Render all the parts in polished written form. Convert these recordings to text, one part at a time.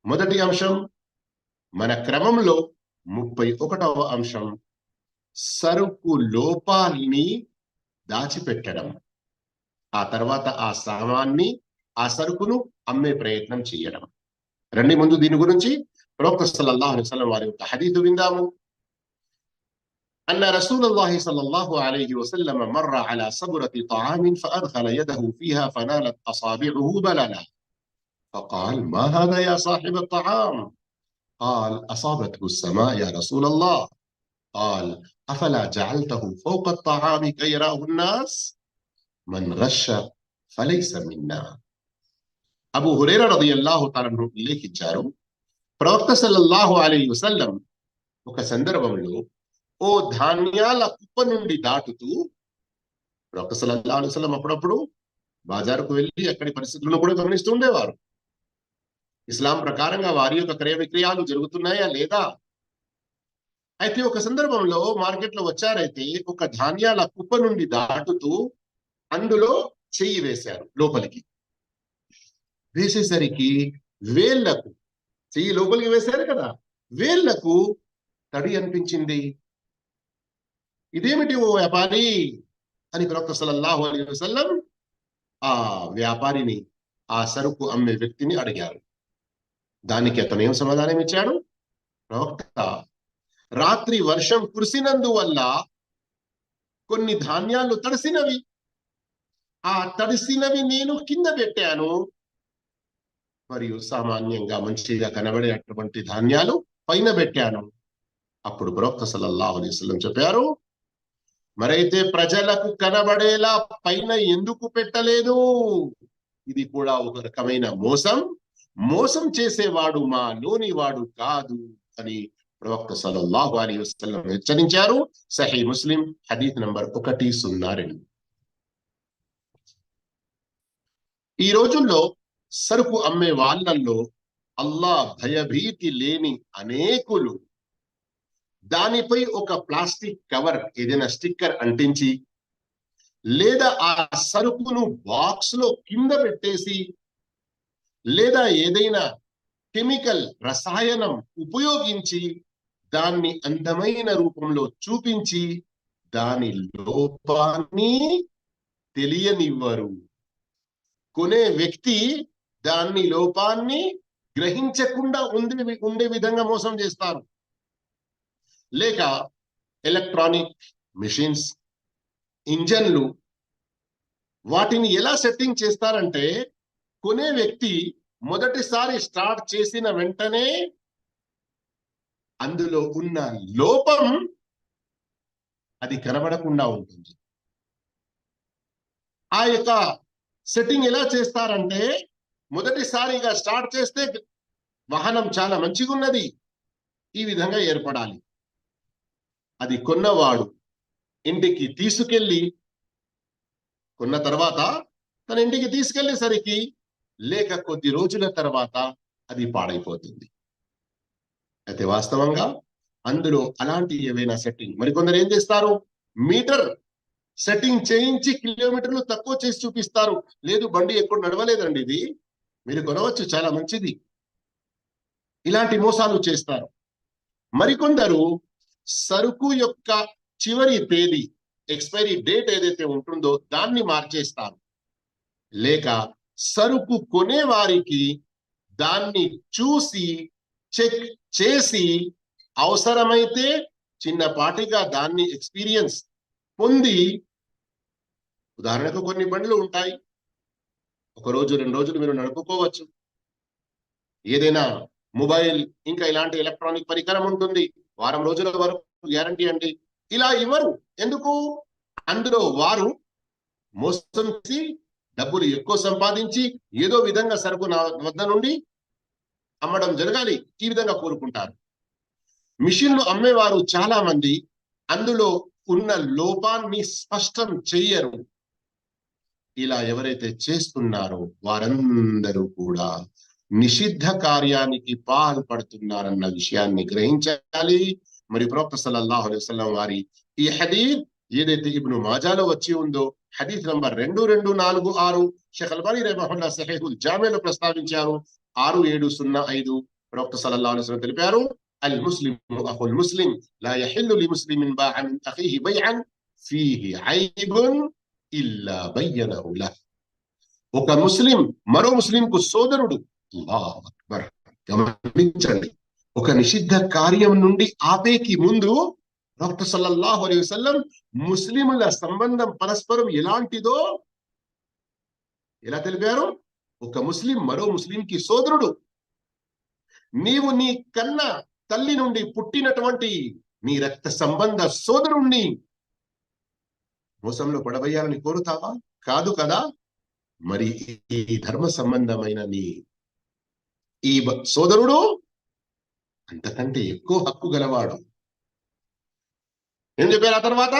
మొదటి అంశం మన క్రమంలో 31వ అంశం సరుకు లోపాల్ని దాచిపెట్టడం, ఆ తర్వాత ఆ సామాన్ని ఆ సరుకును అమ్మే ప్రయత్నం చేయడం. రండి ముందు దీని గురించి ప్రవక్త సల్లల్లాహు అలైహి వసల్లం వారి యొక్క హదీసు విందాము. أن رسول الله صلى الله عليه وسلم مر على صبرة طعام فأدخل يده فيها فنالت أصابعه بللا فقال ما هذا يا صاحب الطعام؟ قال أصابته السماء يا رسول الله. قال أفلا جعلته فوق الطعام كي يراه الناس؟ من غش فليس منا. అబూ హురైరా రదియల్లాహు తఆలా అన్హు ఉల్లేఖించారు, ప్రవక్త సల్లల్లాహు అలైహి వసల్లం ఒక సందర్భంలో ఓ ధాన్యాల కుప్ప నుండి దాటుతూ, ప్రవక్త సల్లల్లాహు అలైహి వసల్లం అప్పుడప్పుడు బాజారుకు వెళ్ళి అక్కడి పరిస్థితులను కూడా గమనిస్తూ ఉండేవారు. ఇస్లాం ప్రకారంగా వారి యొక్క క్రయ విక్రయాలు జరుగుతున్నాయా లేదా. అయితే ఒక సందర్భంలో మార్కెట్లో వచ్చారైతే ఒక ధాన్యాల కుప్ప నుండి దాటుతూ అందులో చెయ్యి వేశారు లోపలికి. వేసేసరికి వేళ్లకు, చెయ్యి లోపలికి వేశారు కదా, వేళ్లకు తడి అనిపించింది. ఇదేమిటి ఓ వ్యాపారి అని ప్రవక్త సల్లల్లాహు అలైహి వసల్లం ఆ వ్యాపారిని, ఆ సరుకు అమ్మే వ్యక్తిని అడిగారు. దానికి అతను ఏం సమాధానం ఇచ్చాడు? ప్రవక్త, రాత్రి వర్షం కురిసినందువల్ల కొన్ని ధాన్యాలు తడిసినవి, ఆ తడిసినవి నేను కింద పెట్టాను, మరియు సామాన్యంగా మంచిగా కనబడేటువంటి ధాన్యాలు పైన పెట్టాను. అప్పుడు ప్రవక్త సల్లల్లాహు అలైహి వసల్లం చెప్పారు, మరైతే ప్రజలకు కనబడేలా పైన ఎందుకు పెట్టలేదు? ఇది కూడా ఒక రకమైన మోసం. మోసం చేసేవాడు మాలోని వాడు కాదు అని ప్రవక్త సల్లల్లాహు అలైహి వసల్లం హెచ్చరించారు. సహీహ్ ముస్లిం హదీస్ నంబర్ 102. ఈ రోజుల్లో సరుకు అమ్మే వాళ్ళల్లో అల్లాహ్ భయభీతి లేని అనేకులు దానిపై ఒక ప్లాస్టిక్ కవర్, ఏదైనా స్టిక్కర్ అంటించి, లేదా ఆ సరుకును బాక్స్ లో కింద పెట్టేసి, లేదా ఏదైనా కెమికల్ రసాయనం ఉపయోగించి దాన్ని అందమైన రూపంలో చూపించి దాని లోపాన్ని తెలియనివ్వరు. కొనే వ్యక్తి దాన్ని లోపాన్ని గ్రహించకుండా ఉండే విధంగా మోసం చేస్తారు. లేక ఎలక్ట్రానిక్ మిషన్స్, ఇంజన్లు, వాటిని ఎలా సెట్టింగ్ చేస్తారంటే కొనే వ్యక్తి మొదటిసారి స్టార్ట్ చేసిన వెంటనే అందులో ఉన్న లోపం అది కనబడకుండా ఉంటుంది. ఆ యొక్క సెట్టింగ్ ఎలా చేస్తారంటే మొదటిసారిగా స్టార్ట్ చేస్తే వాహనం చాలా మంచిగా ఉన్నది, ఈ విధంగా ఏర్పడాలి. అది కొన్నవాడు ఇంటికి తీసుకెళ్ళి, కొన్న తర్వాత తన ఇంటికి తీసుకెళ్లేసరికి లేక కొద్ది రోజుల తర్వాత అది పాడైపోతుంది. అయితే వాస్తవంగా అందులో అలాంటి ఏవైనా సెట్టింగ్, మరికొందరు ఏం చేస్తారు, మీటర్ సెట్టింగ్ చేయించి కిలోమీటర్లు తక్కువ చేసి చూపిస్తారు. లేదు, బండి ఎప్పుడు నడవలేదండి, ఇది మీరు కొనవచ్చు, చాలా మంచిది. ఇలాంటి మోసాలు చేస్తారు. మరికొందరు సరుకు యొక్క చివరి తేదీ, ఎక్స్పైరీ డేట్ ఏదైతే ఉంటుందో దాన్ని మార్చేస్తారు. లేక సరుకు కొనే వారికి దాన్ని చూసి చెక్ చేసి అవసరమైతే చిన్నపాటిగా దాన్ని ఎక్స్పీరియన్స్ పొంది, ఉదాహరణకు కొన్ని బండ్లు ఉంటాయి, 1 రోజు 2 రోజులు మీరు నడుపుకోవచ్చు. ఏదైనా మొబైల్ ఇంకా ఇలాంటి ఎలక్ట్రానిక్ పరికరం ఉంటుంది, వారం రోజుల వరకు గ్యారంటీ అండి. ఇలా ఇవ్వరు. ఎందుకు? అందులో వారు మోసం చేసి డబ్బులు ఎక్కువ సంపాదించి ఏదో విధంగా సరుకు నా వద్ద నుండి అమ్మడం జరగాలి, ఈ విధంగా కోరుకుంటారు. మిషన్లు అమ్మేవారు చాలా మంది అందులో ఉన్న లోపాన్ని స్పష్టం చెయ్యరు. ఇలా ఎవరైతే చేస్తున్నారో వారందరూ కూడా నిషిద్ధ కార్యానికి పాల్పడుతున్నారన్న విషయాన్ని గ్రహించాలి. మరి ప్రవక్త సల్లల్లాహు అలైహి వసల్లం వారి ఈ హదీస్ ఏదైతే ఇబ్ను మాజాలో వచ్చి ఉందో, హదీస్ నంబర్ 2246, షేఖ్ అల్బానీ రహిమహుల్లాహ్ సహీహుల్ జామీలో ప్రస్తావించారు, 6705 ప్రవక్త సల్లల్లాహు అలైహి వసల్లం తెలిపారు, అల్ ముస్లిము అఖుల్ ముస్లిం లా యహిల్లు లి ముస్లిమిన్ బాఅ మిన్ అఖీహి బైఅన్ ఫీహి ఐబున్ ఇల్లా బయ్యనహు లహ్. ఒక ముస్లిం మరో ముస్లింకు సోదరుడు. అల్లాహు అక్బర్. గమనించండి, ఒక నిషిద్ధ కార్యం నుండి ఆపేకి ముందు ప్రవక్త సల్లల్లాహు అలైహి వసల్లం ముస్లిముల సంబంధం పరస్పరం ఎలాంటిదో ఎలా తెలిపారు? ఒక ముస్లిం మరో ముస్లింకి సోదరుడు. నీవు నీ కన్న తల్లి నుండి పుట్టినటువంటి నీ రక్త సంబంధ సోదరుణ్ణి మోసంలో పడవేయాలని కోరుతావా? కాదు కదా. మరి ఈ ధర్మ సంబంధమైన నీ ఈ సోదరుడు అంతకంటే ఎక్కువ హక్కు గలవాడు. ఏం చెప్పారు ఆ తర్వాత?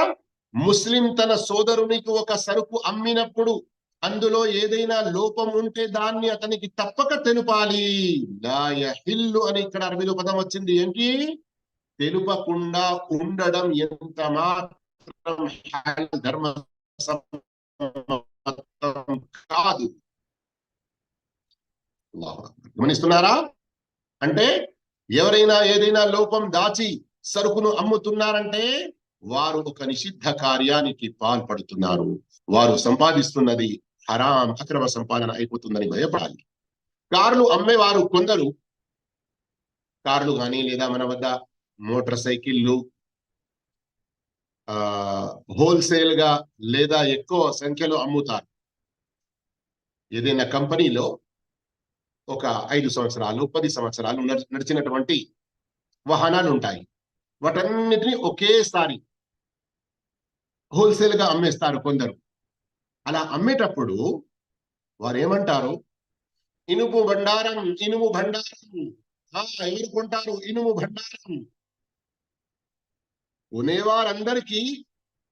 ముస్లిం తన సోదరునికి ఒక సరుకు అమ్మినప్పుడు అందులో ఏదైనా లోపం ఉంటే దాన్ని అతనికి తప్పక తెలుపాలి. లా యహిల్లు అని ఇక్కడ అరబీలో పదం వచ్చింది. ఏంటి? తెలుపకుండా ఉండడం ఎంత మాత్రం ధర్మ కాదు. గమనిస్తున్నారా? అంటే ఎవరైనా ఏదైనా లోపం దాచి సరుకును అమ్ముతున్నారంటే వారు ఒక నిషిద్ధ కార్యానికి పాల్పడుతున్నారు. వారు సంపాదిస్తున్నది హరాం, అక్రమ సంపాదన అయిపోతుందని భయపడాలి. కార్లు అమ్మేవారు కొందరు కార్లు కానీ లేదా మన వద్ద మోటార్ సైకిళ్ళు హోల్సేల్ గా లేదా ఎక్కువ సంఖ్యలో అమ్ముతారు. ఏదైనా కంపెనీలో ఒక 5 సంవత్సరాలు 10 సంవత్సరాలు నడిచినటువంటి వాహనాలు ఉంటాయి. వాటన్నిటిని ఒకేసారి హోల్సేల్ గా అమ్మేస్తారు కొందరు. అలా అమ్మేటప్పుడు వారు ఏమంటారు? ఇనుము బండారం, ఇనుము బండారం. ఎవరు కొంటారు? ఇనుము బండారం. కొనేవారందరికీ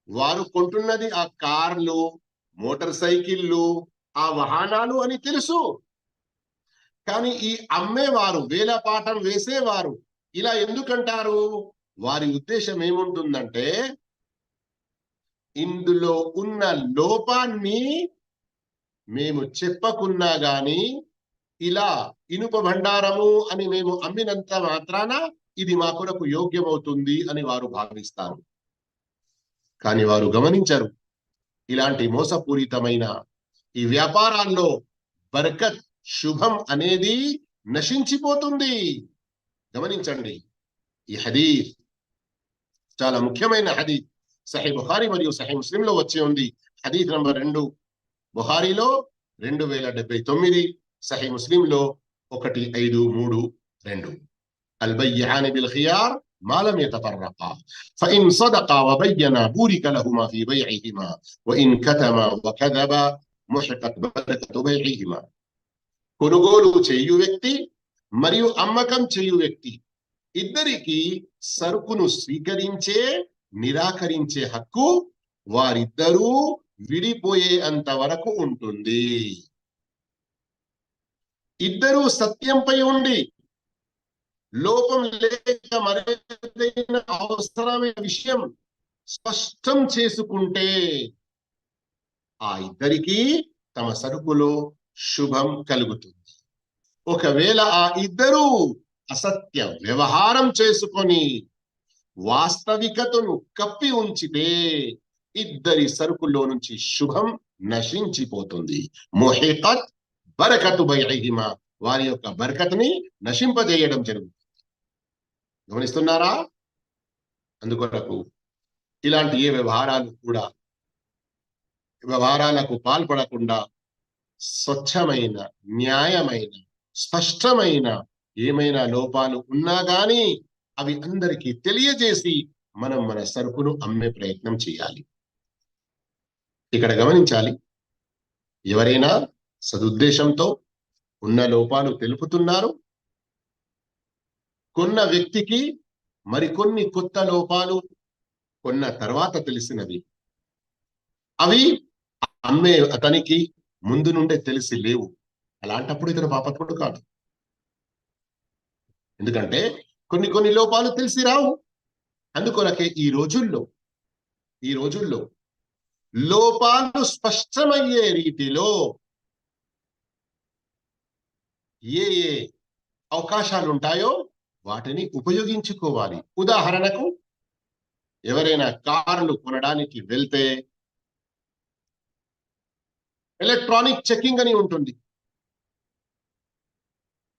వారు కొంటున్నది ఆ కార్లు, మోటార్ సైకిళ్ళు, ఆ వాహనాలు అని తెలుసు. కానీ ఈ అమ్మేవారు, వేలపాఠం వేసేవారు ఇలా ఎందుకంటారు? వారి ఉద్దేశం ఏముంటుందంటే, ఇందులో ఉన్న లోపాన్ని మేము చెప్పకున్నా గాని ఇలా ఇనుప భండారము అని మేము అమ్మినంత మాత్రాన ఇది మా కొరకు యోగ్యమవుతుంది అని వారు భావిస్తారు. కానీ వారు గమనించరు, ఇలాంటి మోసపూరితమైన ఈ వ్యాపారాల్లో బర్కత్, శుభం అనేది నశించిపోతుంది. గమనించండి, ఈ హదీస్ చాలా ముఖ్యమైన హదీస్. సహీ బుఖారీ మరియు సహీ ముస్లిం లో వచ్చి ఉంది. హదీస్ నంబర్ 2 బుఖారీలో 2079, సహీ ముస్లిం లో 1532. البيعان بالخيار ما لم يتفرقا فإن صدقا وبينا بورك لهما في بيعهما وإن كتما وكذبا محقت بركة بيعهما. కొనుగోలు చేయు వ్యక్తి మరియు అమ్మకం చేయు వ్యక్తి ఇద్దరికి సరుకును స్వీకరించే నిరాకరించే హక్కు వారిద్దరూ విడిపోయే అంత వరకు ఉంటుంది. ఇద్దరూ సత్యంపై ఉండి లోపం లేక మరేదైనా అవసరమైన విషయం స్పష్టం చేసుకుంటే ఆ ఇద్దరికి తమ సరుకులో శుభం కలుగుతుంది. ఒకవేళ ఆ ఇద్దరూ అసత్య వ్యవహారం చేసుకొని వాస్తవికతను కప్పి ఉంచితే ఇద్దరి సరుకుల్లో నుంచి శుభం నశించిపోతుంది. ముహికత్ బరకతు బైఇహిమా, వారి యొక్క బరకత్ని నశింపజేయడం జరుగుతుంది. గమనిస్తున్నారా? అందుకొరకు ఇలాంటి ఏ వ్యవహారాలకు పాల్పడకుండా స్వచ్ఛమైన, న్యాయమైన, స్పష్టమైన ఏమైనా లోపాలు ఉన్నా గాని అవి అందరికీ తెలియజేసి మనం మన సరుకును అమ్మే ప్రయత్నం చేయాలి. ఇక్కడ గమనించాలి, ఎవరైనా సదుద్దేశంతో ఉన్న లోపాలు తెలుపుతున్నారు, కొన్న వ్యక్తికి మరికొన్ని కొత్త లోపాలు కొన్న తర్వాత తెలిసినవి, అవి అమ్మే అతనికి ముందు నుండే తెలిసి లేవు. అలాంటప్పుడు ఇతను పాపత్ముడు కాదు. ఎందుకంటే కొన్ని లోపాలు తెలిసి రావు. అందుకొరకే ఈ రోజుల్లో లోపాలు స్పష్టమయ్యే రీతిలో ఏ అవకాశాలు ఉంటాయో వాటిని ఉపయోగించుకోవాలి. ఉదాహరణకు ఎవరైనా కార్లు కొనడానికి వెళ్తే ఎలక్ట్రానిక్ చెకింగ్ అని ఉంటుంది.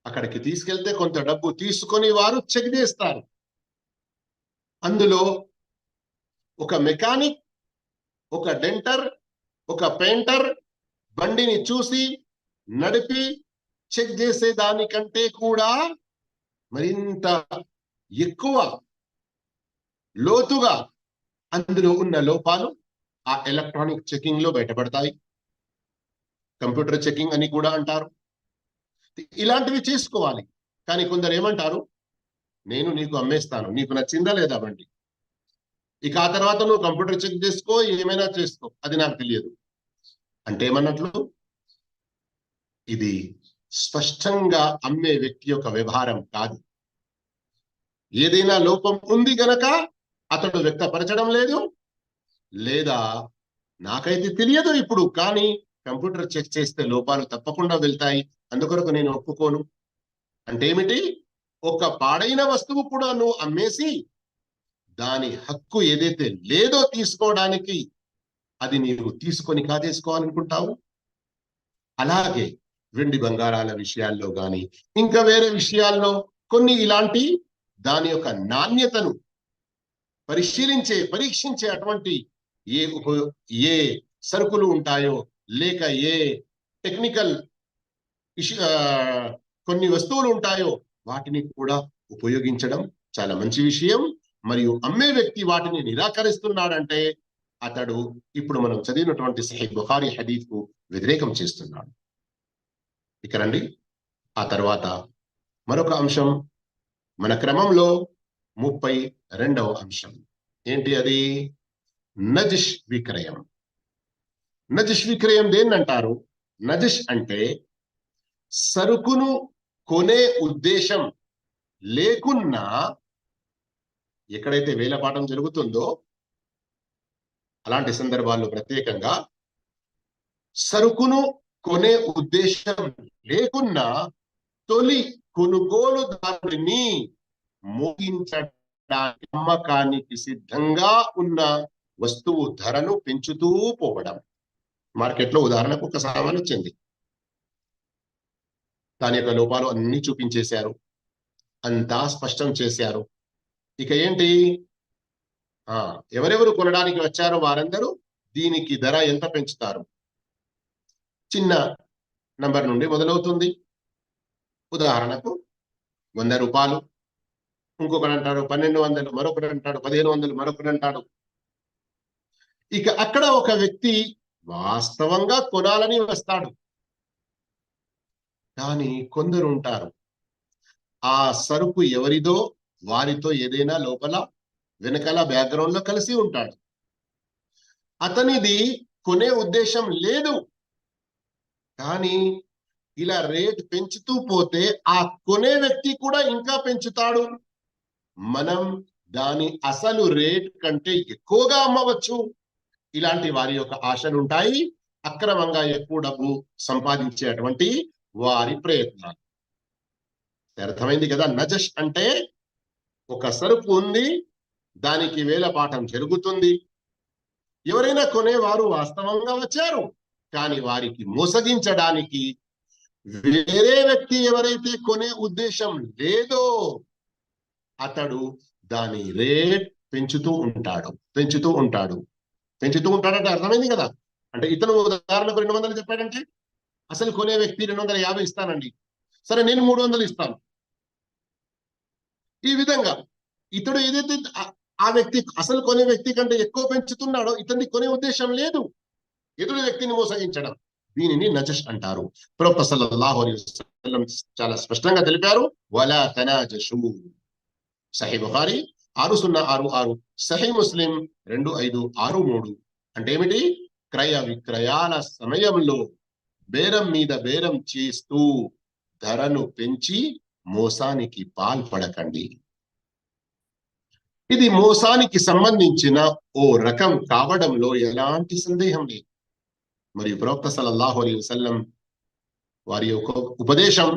అక్కడికి తీసుకెళ్తే కొంత డబ్బు తీసుకొని వారు చెక్ చేస్తారు. అందులో ఒక మెకానిక్, ఒక డెంటర్, ఒక పెయింటర్ బండిని చూసి నడిపి చెక్ చేసే దానికంటే కూడా మరింత ఎక్కువ లోతుగా అందులో ఉన్న లోపాలు ఆ ఎలక్ట్రానిక్ చెకింగ్ లో బయటపడతాయి. కంప్యూటర్ చెకింగ్ అని కూడా అంటారు. ఇలాంటివి చేసుకోవాలి. కానీ కొందరు ఏమంటారు, నేను నీకు అమ్మేస్తాను, నీకు నచ్చిందా లేదా బండి, ఇక ఆ తర్వాత నువ్వు కంప్యూటర్ చెక్ చేసుకో, ఏమైనా చేసుకో, అది నాకు తెలియదు అంటే ఏమన్నట్లు? ఇది స్పష్టంగా అమ్మే వ్యక్తి యొక్క వ్యవహారం కాదు. ఏదైనా లోపం ఉంది గనక అతడు వ్యక్తపరచడం లేదు, లేదా నాకైతే తెలియదు ఇప్పుడు, కానీ కంప్యూటర్ చెక్ చేస్తే లోపాలు తప్పకుండా వెళ్తాయి, అందుకొరకు నేను ఒప్పుకోను అంటే ఏమిటి? ఒక పాడైన వస్తువు కూడా నువ్వు అమ్మేసి దాని హక్కు ఏదైతే లేదో తీసుకోవడానికి అది నీవు తీసుకొని కాజేసుకోవాలనుకుంటావు. అలాగే వెండి బంగారాల విషయాల్లో గాని ఇంకా వేరే విషయాల్లో కొన్ని ఇలాంటి దాని యొక్క నాణ్యతను పరీక్షించే అటువంటి ఏ సరుకులు ఉంటాయో, లేక ఏ టెక్నికల్ కొన్ని వస్తువులు ఉంటాయో వాటిని కూడా ఉపయోగించడం చాలా మంచి విషయం. మరియు అమ్మే వ్యక్తి వాటిని నిరాకరిస్తున్నాడంటే అతడు ఇప్పుడు మనం చదివినటువంటి సహీహ్ బుఖారీ హదీస్ కు వ్యతిరేకం చేస్తున్నాడు. ఇక రండి, ఆ తర్వాత మరొక అంశం మన క్రమంలో 32వ అంశం ఏంటి? అది నజిష్ విక్రయం. నజిష్ విక్రయం దేన్నంటారు? నజిష్ అంటే సరుకును కొనే ఉద్దేశం లేకున్నా ఎక్కడైతే వేలపాఠం జరుగుతుందో అలాంటి సందర్భాల్లో ప్రత్యేకంగా సరుకును కొనే ఉద్దేశం లేకున్నా తొలి కొనుగోలుదారుని మోగించడానికి అమ్మకానికి సిద్ధంగా ఉన్న వస్తువు ధరను పెంచుతూ పోవడం. మార్కెట్లో ఉదాహరణకు ఒక సామాన్ వచ్చింది, దాని యొక్క లోపాలు అన్ని చూపించేశారు, అంతా స్పష్టం చేశారు. ఇక ఏంటి, ఎవరెవరు కొనడానికి వచ్చారో వారందరూ దీనికి ధర ఎంత పెంచుతారు? చిన్న నంబర్ నుండి మొదలవుతుంది. ఉదాహరణకు 100 రూపాయలు, ఇంకొకడు అంటాడు 1200, మరొకడు అంటాడు 1500, మరొకడు అంటాడు. ఇక అక్కడ ఒక వ్యక్తి వాస్తవంగా కొనాలని వస్తాడు, కానీ కొందరు ఉంటారు ఆ సరుకు ఎవరిదో వారితో ఏదైనా లోపల వెనకాల బ్యాక్గ్రౌండ్ లో కలిసి ఉంటాడు, అతనిది కొనే ఉద్దేశం లేదు, కానీ ఇలా రేట్ పెంచుతూ పోతే ఆ కొనే వ్యక్తి కూడా ఇంకా పెంచుతాడు. మనం దాని అసలు రేట్ కంటే ఎక్కువగా అమ్మవచ్చు. ఇలాంటి వారి యొక్క ఆశలు ఉంటాయి, అక్రమంగా ఎక్కువ డబ్బు సంపాదించేటువంటి వారి ప్రయత్నాలు. అర్థమైంది కదా? నజష్ అంటే ఒక సరుకు ఉంది, దానికి వేలపాఠం జరుగుతుంది, ఎవరైనా కొనేవారు వాస్తవంగా వచ్చారు, కానీ వారికి మోసగించడానికి వేరే వ్యక్తి ఎవరైతే కొనే ఉద్దేశం లేదో అతడు దాని రేట్ పెంచుతూ ఉంటాడంటే అర్థమైంది కదా? అంటే ఇతను ఉదాహరణకు 200 చెప్పాడంటే అసలు కొనే వ్యక్తి 250 ఇస్తానండి, సరే నేను 300 ఇస్తాను. ఈ విధంగా ఇతడు ఏదైతే ఆ వ్యక్తి అసలు కొనే వ్యక్తి కంటే ఎక్కువ పెంచుతున్నాడో ఇతన్ని కొనే ఉద్దేశం లేదు, ఎదురు వ్యక్తిని మోసగించడం, దీనిని నజష్ అంటారు. ప్రవక్త సల్లల్లాహు అలైహి వసల్లం చాలా స్పష్టంగా తెలిపారు, వలా తనాజషు. సహీహ్ బుఖారీ 6066, సహీహ్ ముస్లిం 2563. అంటే ఏమిటి? క్రయ విక్రయాల సమయంలో బేరం మీద బేరం చేస్తూ ధరను పెంచి మోసానికి పాల్పడకండి. ఇది మోసానికి సంబంధించిన ఓ రకం కావడంలో ఎలాంటి సందేహం లేదు. మరియు ప్రవక్త సల్లల్లాహు అలైహి వసల్లం వారి యొక్క ఉపదేశం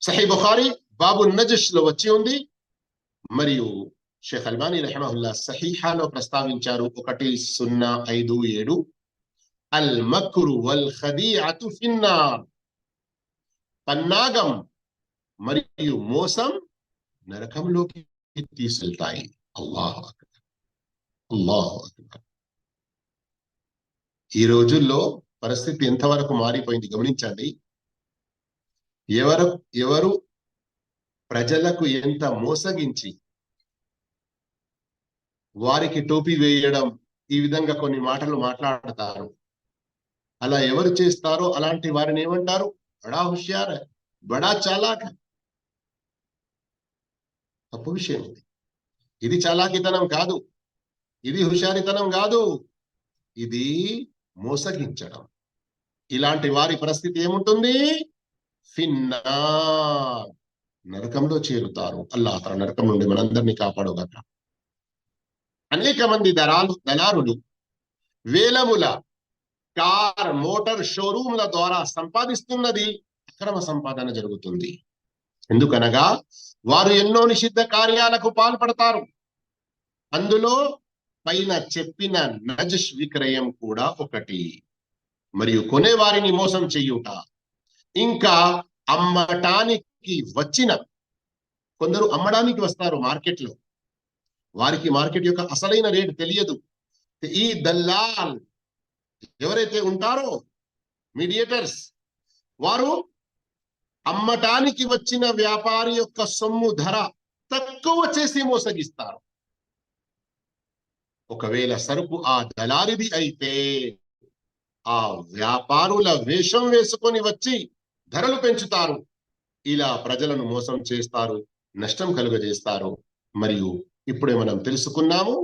సహీ బుఖారీ బాబు నజష్ లో వచ్చి ఉంది. మరియు షేఖ్ అల్బానీ రహిమహుల్లా సహీహాలో ప్రస్తావించారు 1057 అల్ మక్రు వల్ ఖదీఅతు ఫిన్నార్, పన్నాగం మరియు మోసం నరకంలోకి తీసుకెళ్తాయి. అల్లాహు అక్బర్, అల్లాహు అక్బర్. ఈ రోజుల్లో పరిస్థితి ఎంతవరకు మారిపోయింది గమనించండి. ఎవరు ప్రజలకు ఎంత మోసగించి వారికి టోపీ వేయడం, ఈ విధంగా కొన్ని మాటలు మాట్లాడతారు. అలా ఎవరు చేస్తారో అలాంటి వారిని ఏమంటారు? బడా హుషియార్, బడా చాలాక్. తప్పు విషయం ఇది. ఇది చాలాకితనం కాదు, ఇది హుషారితనం కాదు, ఇది మోసగించడం. ఇలాంటి వారి పరిస్థితి ఏముంటుంది? ఫిన్నార్, నరకంలో చేరుతారు. అల్లాహ్ తఆలా నరకం నుండి మనందరినీ కాపాడుగాక. అనేక మంది దళారులు వేలముల కార్ మోటార్ షోరూమ్ల ద్వారా సంపాదిస్తున్నది అక్రమ సంపాదన జరుగుతుంది. ఎందుకనగా వారు ఎన్నో నిషిద్ధ కార్యాలకు పాల్పడతారు. అందులో పైన చెప్పిన నజష్ విక్రయం కూడా ఒకటి. మరియు కొనేవారిని మోసం చెయ్యుట, ఇంకా అమ్మటానికి వచ్చిన కొందరు అమ్మడానికి వస్తారు మార్కెట్లో, వారికి మార్కెట్ యొక్క అసలైన రేటు తెలియదు. ఈ దల్లాల్ ఎవరైతే ఉంటారో, మీడియేటర్స్, వారు అమ్మటానికి వచ్చిన వ్యాపారి యొక్క సొమ్ము ధర తక్కువ చేసి మోసగిస్తారు. ఒకవేళ సరుకు ఆ దళారిది అయితే ఆ వ్యాపారుల వేషం వేసుకొని వచ్చి ధరలు పెంచుతారు. ఇలా ప్రజలను మోసం చేస్తారు, నష్టం కలుగజేస్తారు. మరియు ఇప్పుడే మనం తెలుసుకున్నాము,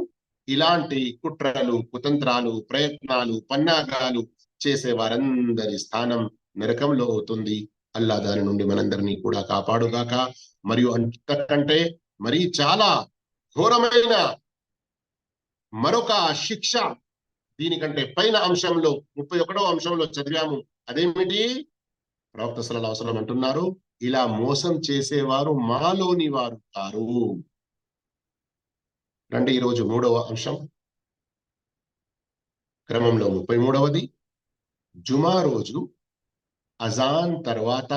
ఇలాంటి కుట్రలు, కుతంత్రాలు, ప్రయత్నాలు, పన్నాగాలు చేసే వారందరి స్థానం నరకంలో అవుతుంది. అల్లా దాని నుండి మనందరినీ కూడా కాపాడుగాక. మరియు అంతకంటే మరి చాలా ఘోరమైన మరొక శిక్ష దీనికంటే పైన అంశంలో 31వ అంశంలో చదివాము. అదేమిటి? ప్రవక్త సల్లల్లాహు అలైహి వసల్లం అంటున్నారు, ఇలా మోసం చేసేవారు మాలోని వారు కారు. రండి ఈరోజు 3వ అంశం క్రమంలో 33వది, జుమా రోజు అజాన్ తర్వాత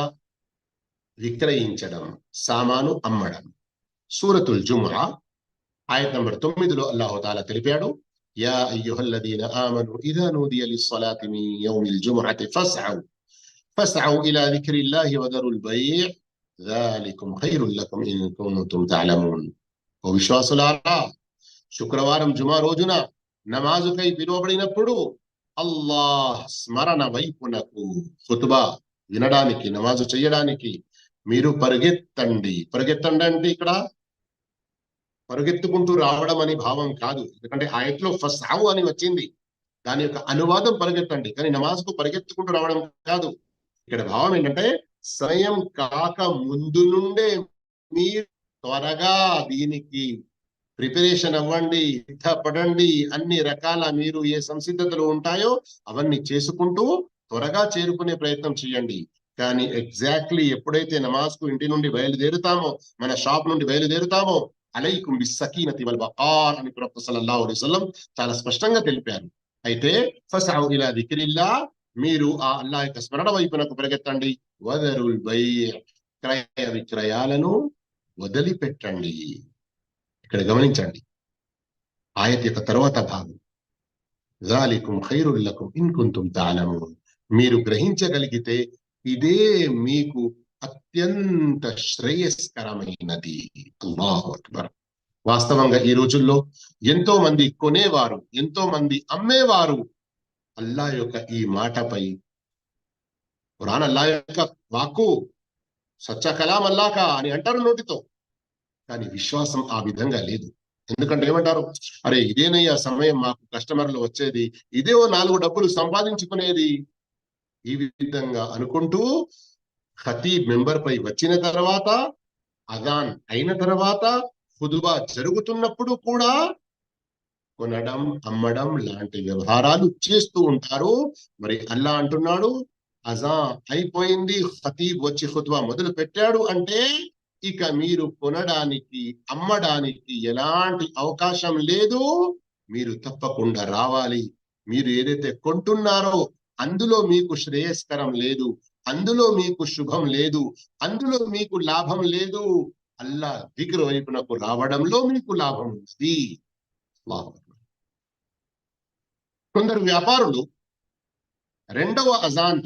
విక్రయించడం, సామాను అమ్మడం. సూరతుల్ జుమా ఆయత్ నంబర్ 9లో అల్లాహు తాలా తెలిపాడు, యా అయ్యుహల్లదీన ఆమను ఇదా నూదియ లిస్సలాతి మిన్ యౌమిల్ జుముఅతి ఫస్అౌ ఇలా జిక్రిల్లాహి వదరుల్ బైዕ ذلكم خير لكم إن كنتم تعلمون. ఓ విశ్వాసులారా, శుక్రవారం జుమా రోజున నమాజుకై పిలువబడినప్పుడు అల్లాహ్ స్మరణ వైపునకు, ఖుతుబా వినడానికి, నమాజు చేయడానికి మీరు పరిగెత్తండి. పరిగెత్తండి అంటే ఇక్కడ పరిగెత్తుకుంటూ రావడం అని భావం కాదు. ఎందుకంటే ఆయట్లో ఫస్అౌ అని వచ్చింది, దాని యొక్క అనువాదం పరిగెత్తండి, కానీ నమాజ్కు పరిగెత్తుకుంటూ రావడం కాదు. ఇక్కడ భావం ఏంటంటే సమయం కాక ముందు నుండే మీరు త్వరగా దీనికి ప్రిపరేషన్ అవ్వండి, సిద్ధపడండి. అన్ని రకాల మీరు ఏ సంసిద్ధతలు ఉంటాయో అవన్నీ చేసుకుంటూ త్వరగా చేరుకునే ప్రయత్నం చేయండి. కానీ ఎగ్జాక్ట్లీ ఎప్పుడైతే నమాజ్కు ఇంటి నుండి బయలుదేరుతామో, మన షాప్ నుండి బయలుదేరుతామో, అలైకుం బిస్సకీనతి వల్ వఖార్ అని ప్రవక్త సల్లల్లాహు అలైహి వసల్లం చాలా స్పష్టంగా తెలిపారు. అయితే ఫస్అౌ ఇలా జిక్రిల్లా, మీరు ఆ అల్లాహ్ యొక్క స్మరణ వైపునకు పరిగెత్తండి. వదరుల్ బైዕ, క్రయ విక్రయాలను వదిలిపెట్టండి. ఇక్కడ గమనించండి, ఆయత్ యొక్క తర్వాత భాగం, ذلكم خير لكم إن كنتم تعلمون. మీరు గ్రహించగలిగితే ఇదే మీకు అత్యంత శ్రేయస్కరమైనది. అల్లాహు అక్బర్. వాస్తవంగా ఈ రోజుల్లో ఎంతో మంది కొనేవారు, ఎంతో మంది అమ్మేవారు అల్లాహ్ యొక్క ఈ మాటపై, ఖురాన్ అల్లాహ్ యొక్క వాక్కు, సచ్చా కలాం అల్లాహ్ అని అంటారు నోటితో, కానీ విశ్వాసం ఆ విధంగా లేదు. ఎందుకంటే ఏమంటారు, అరే ఇదేనయ్యా సమయం మాకు కస్టమర్లు వచ్చేది, ఇదే 4 డబ్బులు సంపాదించుకునేది. ఈ విధంగా అనుకుంటూ ఖతీబ్ మెంబర్ పై వచ్చిన తర్వాత, అజాన్ అయిన తర్వాత, ఖుతుబా జరుగుతున్నప్పుడు కూడా కొనడం, అమ్మడం లాంటి వ్యవహారాలు చేస్తూ ఉంటారు. మరి అల్లా అంటున్నాడు, అజా అయిపోయింది, ఖతీబ్ వచ్చి ఖుత్బా మొదలు పెట్టాడు అంటే ఇక మీరు కొనడానికి అమ్మడానికి ఎలాంటి అవకాశం లేదు. మీరు తప్పకుండా రావాలి. మీరు ఏదైతే కొంటున్నారో అందులో మీకు శ్రేయస్కరం లేదు, అందులో మీకు శుభం లేదు, అందులో మీకు లాభం లేదు. అల్లా దిక్ర్ వైపునకు రావడంలో మీకు లాభం ఉంది. కొందరు వ్యాపారులు రెండవ అజాన్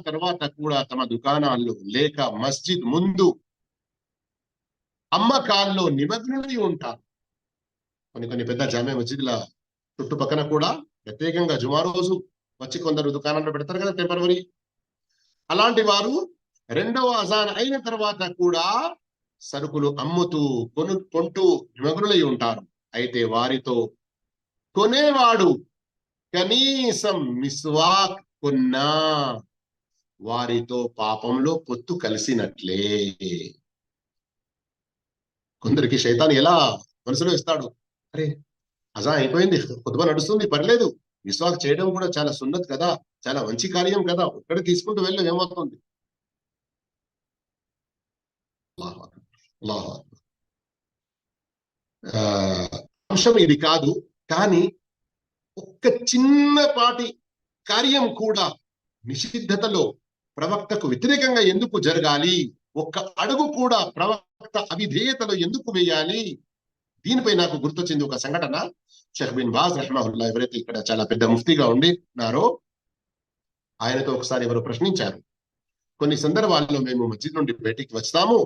తర్వాత కూడా తమ దుకాణాల్లో లేక మస్జిద్ ముందు అమ్మకాల్లో నిమగ్నులై ఉంటారు. కొన్ని పెద్ద జామే మస్జిద్ల చుట్టుపక్కన కూడా ప్రత్యేకంగా జుమా రోజు వచ్చి కొందరు దుకాణాల్లో పెడతారు కదా టెంపరవరీ. అలాంటి వారు రెండవ అజాన్ అయిన తర్వాత కూడా సరుకులు అమ్ముతూ కొంటూ నిమగ్నులై ఉంటారు. అయితే వారితో కొనేవాడు కనీసం మిస్వాక్ కొన్నా వారితో పాపంలో పొత్తు కలిసినట్లే. కొందరికి శైతాన్ ఎలా మనసులో ఇస్తాడు, అరే అజా అయిపోయింది, ఖుత్బా నడుస్తుంది, పర్లేదు, మిస్వాక్ చేయడం కూడా చాలా సున్నత్ కదా, చాలా మంచి కార్యం కదా, ఒక్కడే తీసుకుంటూ వెళ్ళు, ఏమవుతుంది. అంశం ఇది కాదు, కానీ ఒక్క చిన్నపాటి కార్యం కూడా నిషిద్ధతలో ప్రవక్తకు వ్యతిరేకంగా ఎందుకు జరగాలి, ఒక్క అడుగు కూడా ప్రవక్త అవిధేయతలో ఎందుకు వేయాలి, దీనిపై నాకు గుర్తొచ్చింది ఒక సంఘటన. షేఖ్ బిన్ బాజ్ రహ్మహుల్లా ఎవరైతే ఇక్కడ చాలా పెద్ద ముఫ్తీగా ఉండినారో ఆయనతో ఒకసారి ఎవరు ప్రశ్నించారు, కొన్ని సందర్భాల్లో మేము మస్జిద్ నుండి బయటికి వస్తాము,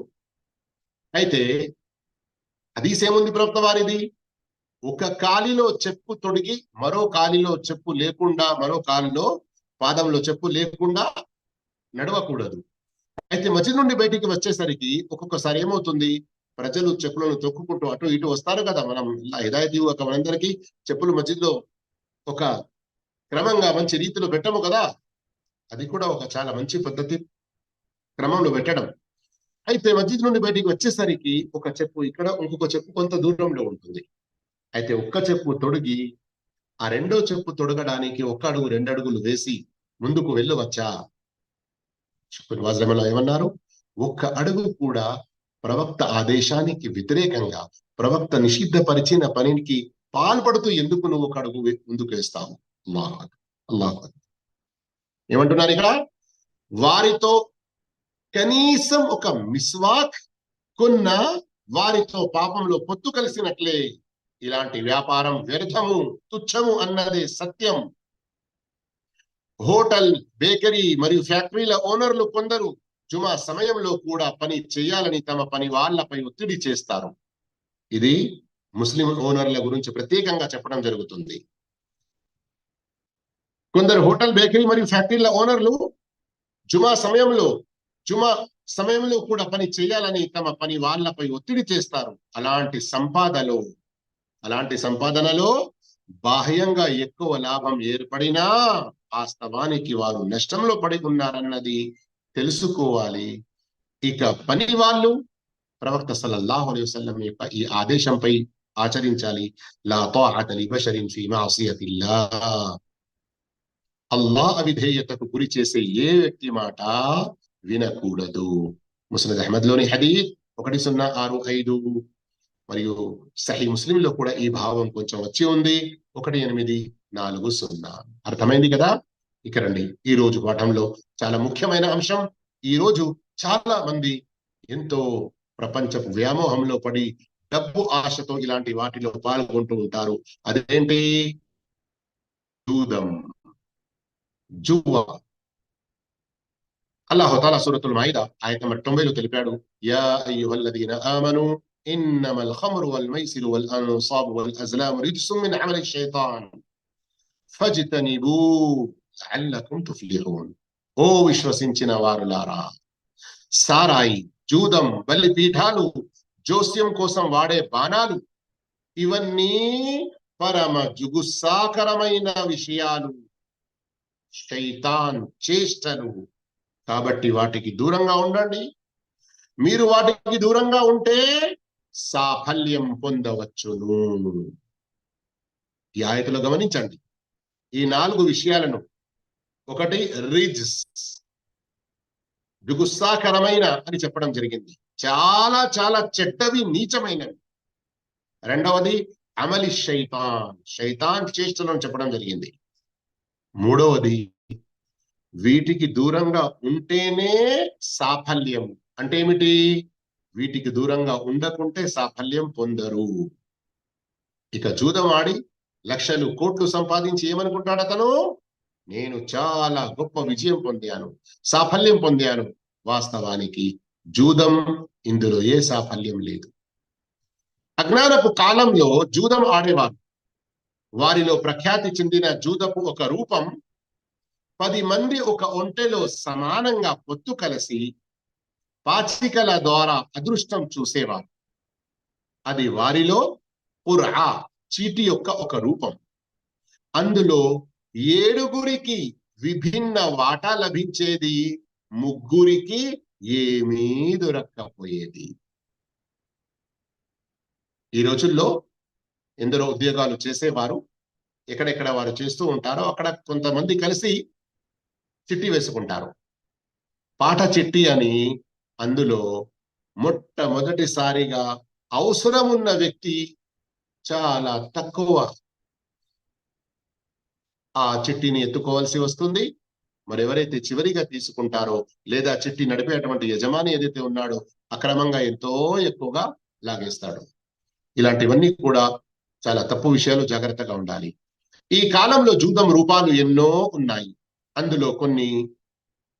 అయితే హదీస్ ఏముంది ప్రవక్త వారిది, ఒక కాలిలో చెప్పు తొడిగి మరో కాలిలో చెప్పు లేకుండా, మరో కాలిలో పాదంలో చెప్పు లేకుండా నడవకూడదు. అయితే మస్జిద్ నుండి బయటికి వచ్చేసరికి ఒక్కొక్కసారి ఏమవుతుంది, ప్రజలు చెప్పులను తొక్కుకుంటూ అటు ఇటు వస్తారు కదా, మనం హిదాయతీ ఒక మనందరికీ చెప్పులు మస్జిద్లో ఒక క్రమంగా మంచి రీతిలో పెట్టము కదా, అది కూడా ఒక చాలా మంచి పద్ధతి క్రమంలో పెట్టడం. అయితే మస్జిద్ నుండి బయటికి వచ్చేసరికి ఒక చెప్పు ఇక్కడ, ఇంకొక చెప్పు కొంత దూరంలో ఉంటుంది. అయితే ఒక్క చెప్పు తొడిగి ఆ రెండో చెప్పు తొడగడానికి ఒక్క అడుగు రెండు అడుగులు వేసి ముందుకు వెళ్ళవచ్చా? వాజరమలో ఏమన్నారు, ఒక్క అడుగు కూడా ప్రవక్త ఆదేశానికి వ్యతిరేకంగా, ప్రవక్త నిషిద్ధపరిచిన పనికి పాల్పడుతూ ఎందుకు నువ్వు ఒక అడుగు ముందుకు వేస్తావు? అల్లాహ్ ఏమంటున్నారు ఇక్కడ, వారితో కనీసం ఒక మిస్వాక్ కొన్న వారితో పాపంలో పొత్తు కలిసినట్లే. ఇలాంటి వ్యాపారం వ్యర్థము, తుచ్చము అన్నదే సత్యం. హోటల్, బేకరీ మరియు ఫ్యాక్టరీల ఓనర్లు కొందరు జుమా సమయంలో కూడా పని చేయాలని తమ పని వాళ్ళపై ఒత్తిడి చేస్తారు. ఇది ముస్లిం ఓనర్ల గురించి ప్రత్యేకంగా చెప్పడం జరుగుతుంది. కొందరు హోటల్, బేకరీ మరియు ఫ్యాక్టరీల ఓనర్లు జుమా సమయంలో కూడా పని చేయాలని తమ పని వాళ్ళపై ఒత్తిడి చేస్తారు. అలాంటి సంపాదనలో బాహ్యంగా ఎక్కువ లాభం ఏర్పడినా వాస్తవానికి వారు నష్టంలో పడి ఉన్నారన్నది తెలుసుకోవాలి. ఇక పని వాళ్ళు ప్రవక్త సల్లల్లాహు అలైహి వసల్లం యొక్క ఈ ఆదేశంపై ఆచరించాలి. లా తాఅత లిబషరిన్ ఫీ మఅసియతిల్లాహ్. అల్లాహ్ అవిధేయతకు గురి చేసే ఏ వ్యక్తి మాట వినకూడదు. ముస్నద్ అహ్మద్ లోని హదీస్ 1065 మరియు సహీ ముస్లింలో కూడా ఈ భావం కొంచెం వచ్చి ఉంది, 1840. అర్థమైంది కదా. ఇక రండి, ఈ రోజు పాఠంలో చాలా ముఖ్యమైన అంశం. ఈ రోజు చాలా మంది ఎంతో ప్రపంచపు వ్యామోహంలో పడి డబ్బు ఆశతో ఇలాంటి వాటిలో పాల్గొంటూ ఉంటారు. అదేంటి? జూదం, జువా. అల్లాహు తఆలా సూరతుల్ మాయిదా ఆయత నంబర్ 90లో తెలిపాడు, యా అయ్యుహల్లదీన ఆమను ఇన్నమల్ ఖమ్రు వల్ మైసిరు వల్ అన్సాబు వల్ అజ్లాము రిజ్సుం మిన్ అమలి షైతాన్ ఫజ్తనిబూ లఅల్లకుం తుఫ్లిహూన్. ఓ విశ్వసించిన వారులారా, సారాయి, జూదం, బలిపీఠాలు, జోస్యం కోసం వాడే బాణాలు, ఇవన్నీ పరమ జుగుస్సాకరమైన విషయాలు, శైతాన్ చేష్టలు. కాబట్టి వాటికి దూరంగా ఉండండి. మీరు వాటికి దూరంగా ఉంటే సాఫల్యం పొందవచ్చును. ఈ ఆయతలో గమనించండి, ఈ 4 విషయాలను, ఒకటి రిజ్స్, జుగుస్సాకరమైన అని చెప్పడం జరిగింది, చాలా చాలా చెడ్డవి, నీచమైనవి. రెండవది అమలి శైతాన్, శైతాన్ చేష్టలను చెప్పడం జరిగింది. మూడవది వీటికి దూరంగా ఉంటేనే సాఫల్యం. అంటే ఏమిటి? వీటికి దూరంగా ఉండకుంటే సాఫల్యం పొందరు. ఇక జూదం ఆడి లక్షలు కోట్లు సంపాదించి ఏమనుకుంటాడు అతను? నేను చాలా గొప్ప విజయం పొందాను, సాఫల్యం పొందాను. వాస్తవానికి జూదం, ఇందులో ఏ సాఫల్యం లేదు. అజ్ఞానపు కాలంలో జూదం ఆడేవారు, వారిలో ప్రఖ్యాతి చెందిన జూదపు ఒక రూపం 10 మంది ఒక ఒంటెలో సమానంగా పొత్తు కలిసి పాచికల ద్వారా అదృష్టం చూసేవారు. అది వారిలో పురా, చీటి యొక్క ఒక రూపం. అందులో 7గురికి విభిన్న వాటా లభించేది, 3గురికి ఏమీ దొరక్కపోయేది. ఈ రోజుల్లో ఎందరో ఉద్యోగాలు చేసేవారు ఎక్కడెక్కడ వారు చేస్తూ ఉంటారో అక్కడ కొంతమంది కలిసి చిట్టి వేసుకుంటారు, పాట చిట్టి అని. అందులో మొట్టమొదటిసారిగా అవసరం ఉన్న వ్యక్తి చాలా తక్కువ ఆ చిట్టిని ఎత్తుకోవాల్సి వస్తుంది. మరి ఎవరైతే చివరిగా తీసుకుంటారో లేదా చిట్టి నడిపేటువంటి యజమాని ఏదైతే ఉన్నాడో అక్రమంగా ఎంతో ఎక్కువగా లాగేస్తాడు. ఇలాంటివన్నీ కూడా చాలా తప్పు విషయాలు, జాగ్రత్తగా ఉండాలి. ఈ కాలంలో జూదం రూపాలు ఎన్నో ఉన్నాయి, అందులో కొన్ని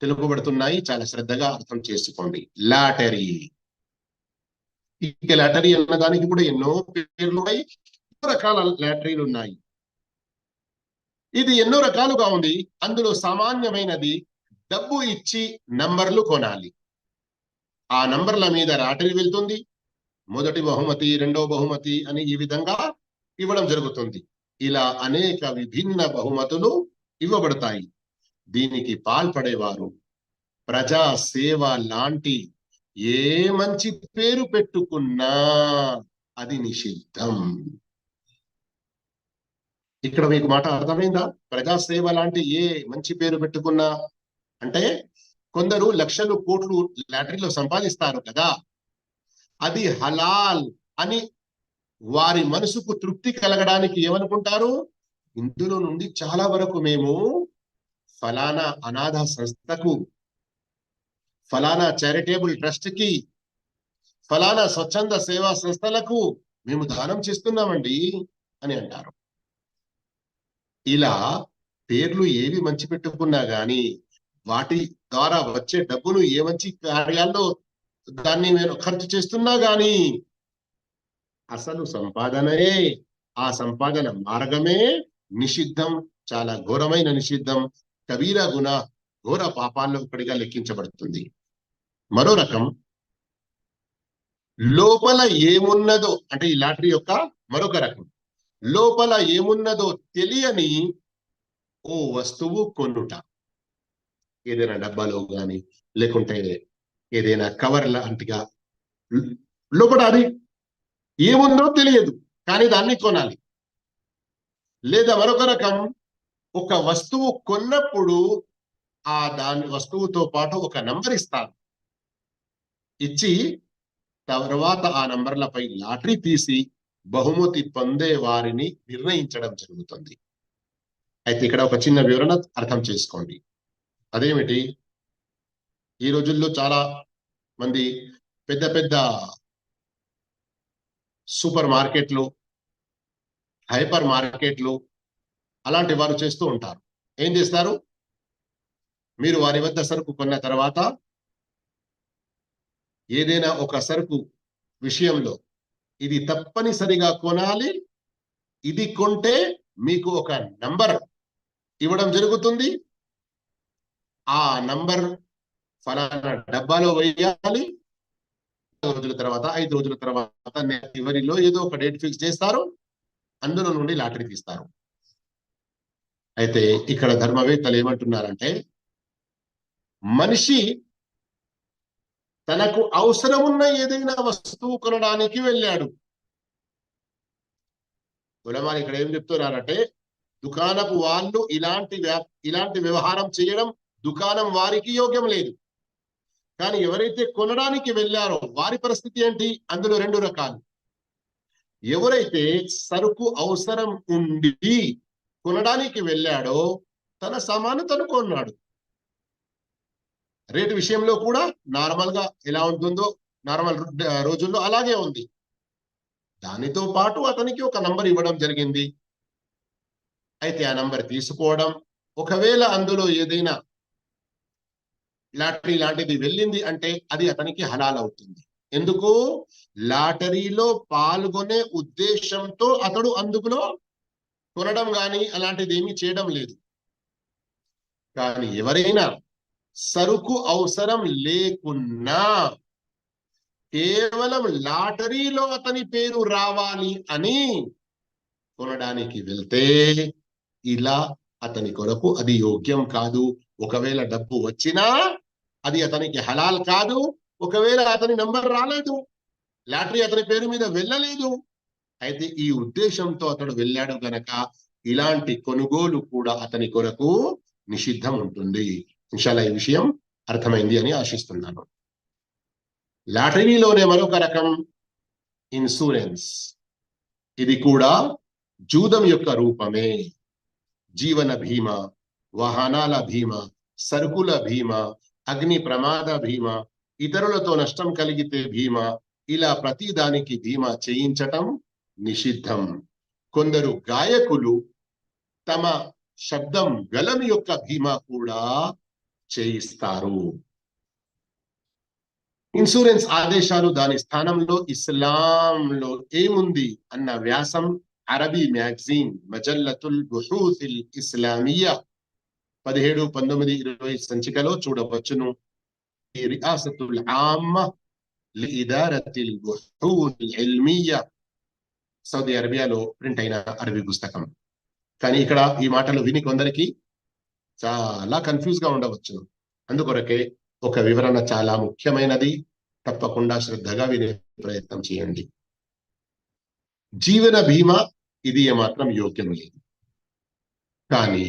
తెలుపబడుతున్నాయి, చాలా శ్రద్ధగా అర్థం చేసుకోండి. లాటరీ. ఇక లాటరీ అన్న దానికి కూడా ఎన్నో పేర్లు ఉన్నాయి, ఎన్నో రకాల లాటరీలు ఉన్నాయి. ఇది ఎన్నో రకాలుగా ఉంది. అందులో సామాన్యమైనది డబ్బు ఇచ్చి నంబర్లు కొనాలి. ఆ నంబర్ల మీద లాటరీ వెళ్తుంది, మొదటి బహుమతి, రెండో బహుమతి అని ఈ విధంగా ఇవ్వడం జరుగుతుంది. ఇలా అనేక విభిన్న బహుమతులు ఇవ్వబడతాయి. దీనికి పాల్పడేవారు ప్రజా సేవ లాంటి ఏ మంచి పేరు పెట్టుకున్నా అది నిషిద్ధం. ఇక్కడ మీకు మాట అర్థమైందా? ప్రజాసేవ లాంటి ఏ మంచి పేరు పెట్టుకున్నా అంటే, కొందరు లక్షలు కోట్లు లాటరీలో సంపాదిస్తారు కదా, అది హలాల్ అని వారి మనసుకు తృప్తి కలగడానికి ఏమనుకుంటారు? ఇందులో నుండి చాలా వరకు మేము ఫలానా అనాథ సంస్థకు, ఫలానా చారిటబుల్ ట్రస్ట్ కి, ఫలానా స్వచ్ఛంద సేవా సంస్థలకు మేము దానం చేస్తున్నామండి అని అంటారు. ఇలా పేర్లు ఏవి మంచి పెట్టుకున్నా గాని వాటి ద్వారా వచ్చే డబ్బును ఏ మంచి కార్యాల్లో దాన్ని నేను ఖర్చు చేస్తున్నా గాని అసలు సంపాదనే, ఆ సంపాదన మార్గమే నిషిద్ధం, చాలా ఘోరమైన నిషిద్ధం, కబీరా గునా, ఘోర పాపాల్లో ఒకటిగా లెక్కించబడుతుంది. మరో రకం, లోపల ఏమున్నదో అంటే ఈ లాటరీ యొక్క మరొక రకం, లోపల ఏమున్నదో తెలియని ఓ వస్తువు కొనుట. ఏదైనా డబ్బాలో గాని లేకుంటే ఏదైనా కవర్ లాంటిగా లోపల అది ఏముందో తెలియదు కానీ దాన్ని కొనాలి. లేదా మరొక రకం, ఒక వస్తువు కొన్నప్పుడు ఆ దాని వస్తువుతో పాటు ఒక నంబర్ ఇస్తారు, ఇచ్చి తర్వాత ఆ నంబర్లపై లాటరీ తీసి బహుమతి పొందే వారిని నిర్ణయించడం జరుగుతుంది. అయితే ఇక్కడ ఒక చిన్న వివరణ అర్థం చేసుకోండి. అదేమిటి? ఈ రోజుల్లో చాలా మంది పెద్ద పెద్ద సూపర్ మార్కెట్లు, హైపర్ మార్కెట్లు అలాంటి వారు చేస్తూ ఉంటారు. ఏం చేస్తారు? మీరు వారి వద్ద సరుకు కొన్న తర్వాత ఏదైనా ఒక సరుకు విషయంలో ఇది తప్పనిసరిగా కొనాలి, ఇది కొంటే మీకు ఒక నంబర్ ఇవ్వడం జరుగుతుంది, ఆ నంబర్ ఫలానా డబ్బాలో వేయాలి, 4 రోజుల తర్వాత 5 రోజుల తర్వాత చివరిలో ఏదో ఒక డేట్ ఫిక్స్ చేస్తారు, అందులో నుండి లాటరీ తీస్తారు. అయితే ఇక్కడ ధర్మవేత్తలు ఏమంటున్నారంటే, మనిషి తనకు అవసరం ఉన్న ఏదైనా వస్తువు కొనడానికి వెళ్ళాడు. ఉలమాలు ఇక్కడ ఏం చెప్తున్నారంటే, దుకాణపు వాళ్ళు ఇలాంటి వ్యవహారం చేయడం దుకాణం వారికి యోగ్యం లేదు. కానీ ఎవరైతే కొనడానికి వెళ్ళారో వారి పరిస్థితి ఏంటి? అందులో రెండు రకాలు. ఎవరైతే సరుకు అవసరం ఉండి కొనడానికి వెళ్ళాడో తన సామాను తను కొన్నాడు. రేటు విషయంలో కూడా నార్మల్ గా ఎలా ఉంటుందో నార్మల్ రోజుల్లో అలాగే ఉంది. దానితో పాటు అతనికి ఒక నంబర్ ఇవ్వడం జరిగింది. అయితే ఆ నంబర్ తీసుకోవడం, ఒకవేళ అందులో ఏదైనా లాటరీ లాంటిది వెళ్ళింది అంటే అది అతనికి హలాల్ అవుతుంది. ఎందుకు? లాటరీలో పాల్గొనే ఉద్దేశంతో అతడు అందులో కొనడం గాని అలాంటిది ఏమీ చేయడం లేదు. కానీ ఎవరైనా సరుకు అవసరం లేకున్నా కేవలం లాటరీలో అతని పేరు రావాలి అని కొనడానికి వెళ్తే ఇలా అతని కొరకు అది యోగ్యం కాదు. ఒకవేళ డబ్బు వచ్చినా అది అతనికి హలాల్ కాదు. ఒకవేళ అతని నంబర్ రాలేదు, లాటరీ అతని పేరు మీద వెళ్ళలేదు, అయితే ఈ ఉద్దేశంతో అతడు వెళ్ళాడు గనక ఇలాంటి కొనుగోలు కూడా అతని కొరకు నిషిద్ధం ఉంటుంది. ఇన్షాల్లా ఈ విషయం అర్థమైంది అని ఆశిస్తున్నాను. లాటరీలోనే మరొక రకం ఇన్సూరెన్స్. ఇది కూడా జూదం యొక్క రూపమే. జీవన బీమా, వాహనాల బీమా, సరుకుల బీమా, అగ్ని ప్రమాద బీమా, ఇతరులతో నష్టం కలిగితే బీమా, ఇలా ప్రతి దానికి బీమా చేయించటం నిషిద్ధం. కొందరు గాయకులు తమ శబ్దం గలం యొక్క బీమా కూడా చేయిస్తారు. ఇన్సూరెన్స్ ఆదేశాలు దాని స్థానంలో ఇస్లాంలో ఏముంది అన్న వ్యాసం అరబీ మ్యాగజైన్ మజల్లతుల్ బుహూసిల్ ఇస్లామియా 17, 19, 20 సంచికలో చూడవచ్చును. ఈ రియాసతుల్ ఆమ్మా లిఇదారతిల్ బుహూసిల్ ఇల్మియా, సౌదీ అరేబియాలో ప్రింట్ అయిన అరబీ పుస్తకం. కానీ ఇక్కడ ఈ మాటలు విని కొందరికి చాలా కన్ఫ్యూజ్ గా ఉండవచ్చును. అందుకొరకే ఒక వివరణ చాలా ముఖ్యమైనది, తప్పకుండా శ్రద్ధగా వినే ప్రయత్నం చేయండి. జీవన బీమా ఇది ఏమాత్రం యోగ్యం లేదు. కానీ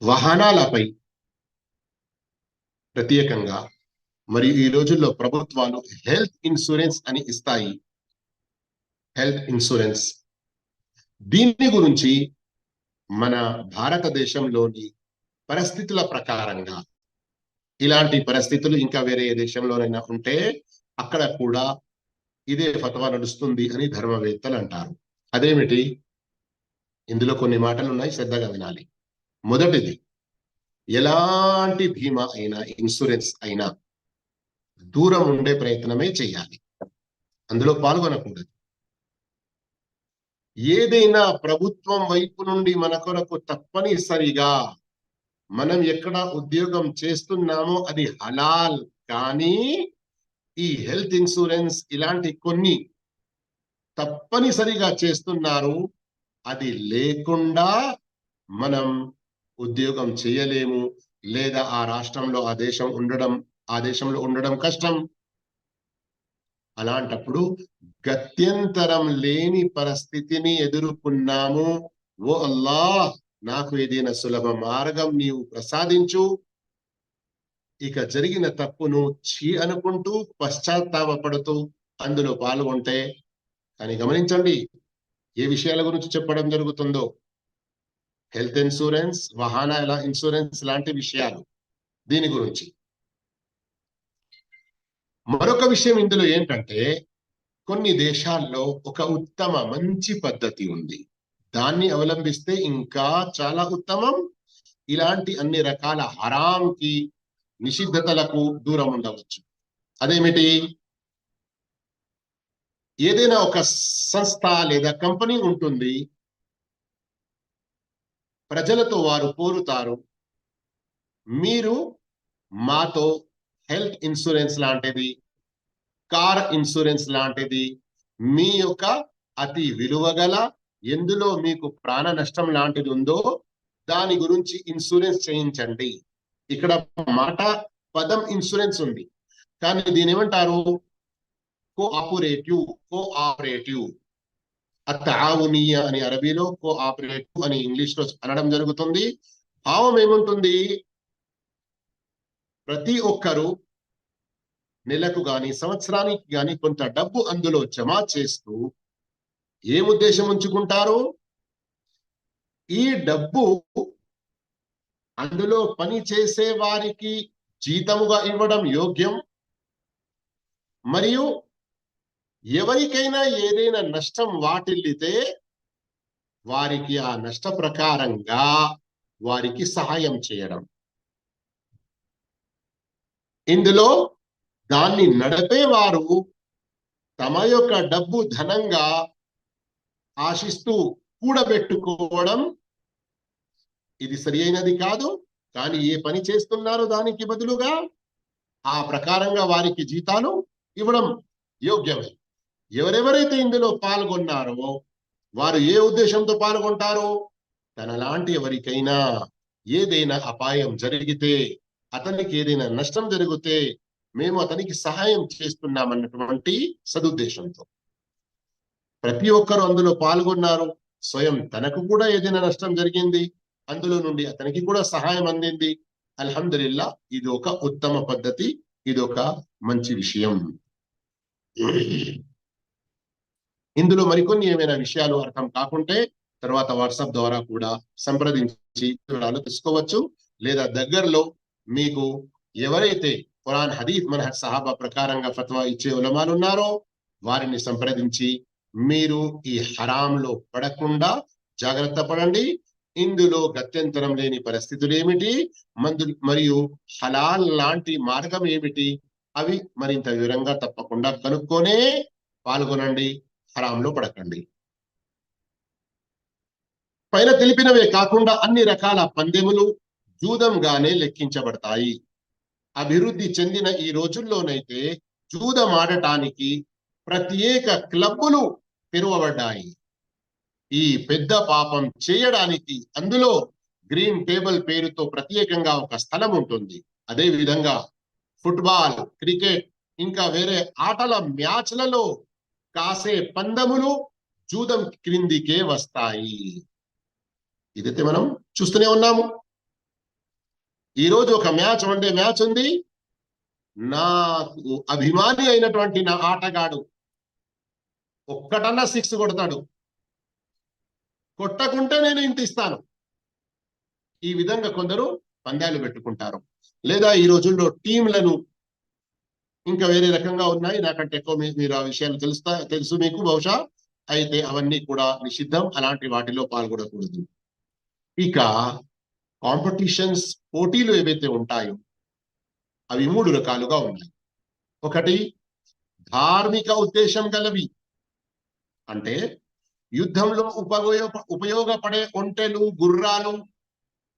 వాహనాలపై ప్రత్యేకంగా మరియు ఈ రోజుల్లో ప్రభుత్వాలు హెల్త్ ఇన్సూరెన్స్ అని ఇస్తాయి. హెల్త్ ఇన్సూరెన్స్ దీని గురించి మన భారతదేశంలోని పరిస్థితుల ప్రకారంగా, ఇలాంటి పరిస్థితులు ఇంకా వేరే ఏ దేశంలోనైనా ఉంటే అక్కడ కూడా ఇదే ఫత్వా నడుస్తుంది అని ధర్మవేత్తలు అంటారు. అదేమిటి? ఇందులో కొన్ని మాటలు ఉన్నాయి, శ్రద్ధగా వినాలి. మొదటిది, ఎలాంటి బీమా అయినా ఇన్సూరెన్స్ అయినా దూరం ఉండే ప్రయత్నమే చేయాలి, అందులో పాల్గొనకూడదు. ఏదైనా ప్రభుత్వం వైపు నుండి మన కొరకు తప్పనిసరిగా మనం ఎక్కడ ఉద్యోగం చేస్తున్నామో అది హలాల్, కానీ ఈ హెల్త్ ఇన్సూరెన్స్ ఇలాంటి కొన్ని తప్పనిసరిగా చేస్తున్నారు, అది లేకుండా మనం ఉద్యోగం చేయలేము, లేదా ఆ రాష్ట్రంలో ఆ దేశంలో ఉండడం కష్టం. అలాంటప్పుడు గత్యంతరం లేని పరిస్థితిని ఎదుర్కొన్నాము, ఓ అల్లాహ్ నాకు ఏదైనా సులభ మార్గం నీవు ప్రసాదించు, ఇక జరిగిన తప్పును అనుకుంటూ పశ్చాత్తాపడుతూ అందులో పాల్గొంటే. కానీ గమనించండి ఏ విషయాల గురించి చెప్పడం జరుగుతుందో. హెల్త్ ఇన్సూరెన్స్, వాహనాల ఇన్సూరెన్స్ లాంటి విషయాలు, దీని గురించి. మరొక విషయం ఇందులో ఏంటంటే, కొన్ని దేశాల్లో ఒక ఉత్తమ మంచి పద్ధతి ఉంది, దాన్ని అవలంబిస్తే ఇంకా చాలా ఉత్తమం. ఇలాంటి అన్ని రకాల హరాంకి, నిషిద్ధతలకు దూరం ఉండవచ్చు. అదేమిటి? ఏదైనా ఒక సంస్థ లేదా కంపెనీ ఉంటుంది, ప్రజలతో వారు కోరుతారు, మీరు మాతో హెల్త్ ఇన్సూరెన్స్ లాంటిది, కార్ ఇన్సూరెన్స్ లాంటిది, మీ యొక్క అతి విలువగల ఎందులో మీకు ప్రాణ నష్టం లాంటిది ఉందో దాని గురించి ఇన్సూరెన్స్ చేయించండి. ఇక్కడ పదం ఇన్సూరెన్స్ ఉంది, కానీ దీని ఏమంటారు? కోఆపరేటివ్. అత్తావునీయ అని అరబీలో, కోఆపరేటివ్ అని ఇంగ్లీష్ లో అనడం జరుగుతుంది. భావం ఏముంటుంది? ప్రతి ఒక్కరూ నెలకు గాని సంవత్సరానికి గాని కొంత డబ్బు అందులో జమ చేస్తూ ఏం ఉద్దేశం ఉంచుకుంటారు? ఈ డబ్బు అందులో పని చేసే వారికి జీతముగా ఇవ్వడం యోగ్యం, మరియు ఎవరికైనా ఏదైనా నష్టం వాటిల్లితే వారికి ఆ నష్ట ప్రకారంగా వారికి సహాయం చేయడం. ఇందులో దాన్ని నడిపేవారు తమ యొక్క డబ్బు ధనంగా ఆశిస్తూ కూడబెట్టుకోవడం ఇది సరి అయినది కాదు. కానీ ఏ పని చేస్తున్నారో దానికి బదులుగా ఆ ప్రకారంగా వారికి జీతాలు ఇవ్వడం యోగ్యమే. ఎవరెవరైతే ఇందులో పాల్గొన్నారో వారు ఏ ఉద్దేశంతో పాల్గొంటారో, తనలాంటి ఎవరికైనా ఏదైనా అపాయం జరిగితే, అతనికి ఏదైనా నష్టం జరిగితే మేము అతనికి సహాయం చేస్తున్నామన్నటువంటి సదుద్దేశంతో ప్రతి ఒక్కరు అందులో పాల్గొన్నారు. స్వయం తనకు కూడా ఏదైనా నష్టం జరిగింది, అందులో నుండి అతనికి కూడా సహాయం అందింది. అల్హమ్దులిల్లా, ఇది ఒక ఉత్తమ పద్ధతి, ఇది ఒక మంచి విషయం. ఇందులో మరికొన్ని ఏమైనా విషయాలు అర్థం కాకుంటే తర్వాత వాట్సాప్ ద్వారా కూడా సంప్రదించి వివరాలు తెలుసుకోవచ్చు. లేదా దగ్గరలో మీకు ఎవరైతే ఖురాన్ హదీస్ మనహజ్ సహాబా ప్రకారంగా ఫత్వా ఇచ్చే ఉలమాలు ఉన్నారో వారిని సంప్రదించి మీరు ఈ హరాంలో పడకుండా జాగ్రత్త పడండి. ఇందులో గత్యంతరం లేని పరిస్థితులు ఏమిటి, మరియు హలాల్ లాంటి మార్గం ఏమిటి, అవి మరింత వివరంగా తప్పకుండా కనుక్కొనే పాల్గొనండి, హరాంలో పడకండి. పైన తెలిపినవే కాకుండా అన్ని రకాల పందెములు జూదంగానే లెక్కించబడతాయి. అభివృద్ధి చెందిన ఈ రోజుల్లోనైతే జూదమాడటానికి ప్రత్యేక క్లబ్బులు తెరవబడ్డాయి. ఈ పెద్ద పాపం చేయడానికి అందులో గ్రీన్ టేబుల్ పేరుతో ప్రత్యేకంగా ఒక స్థలం ఉంటుంది. అదే విధంగా ఫుట్బాల్, క్రికెట్ ఇంకా వేరే ఆటల మ్యాచ్లలో కాసే పందెములు జూదం క్రిందికే వస్తాయి. ఇదైతే మనం చూస్తూనే ఉన్నాము. ఈరోజు ఒక మ్యాచ్, వన్డే మ్యాచ్ ఉంది. నాకు అభిమాని అయినటువంటి నా ఆటగాడు ఒక్కటన్నా 6 కొడతాడు, కొట్టకుంటే నేను ఇంత ఇస్తాను. ఈ విధంగా కొందరు పందాలు పెట్టుకుంటారు. లేదా ఈ రోజుల్లో టీంలను ఇంకా వేరే రకంగా ఉన్నాయి, నాకంటే ఎక్కువ మీరు ఆ విషయాలు తెలుసు మీకు బహుశా. అయితే అవన్నీ కూడా నిషిద్ధం, అలాంటి వాటిలో పాల్గొనకూడదు. ఇక కాంపిటీషన్స్, పోటీలు ఏవైతే ఉంటాయో అవి 3 రకాలుగా ఉన్నాయి. ఒకటి ధార్మిక ఉద్దేశం గలవి, అంటే యుద్ధంలో ఉపయోగపడే ఒంటెలు, గుర్రాలు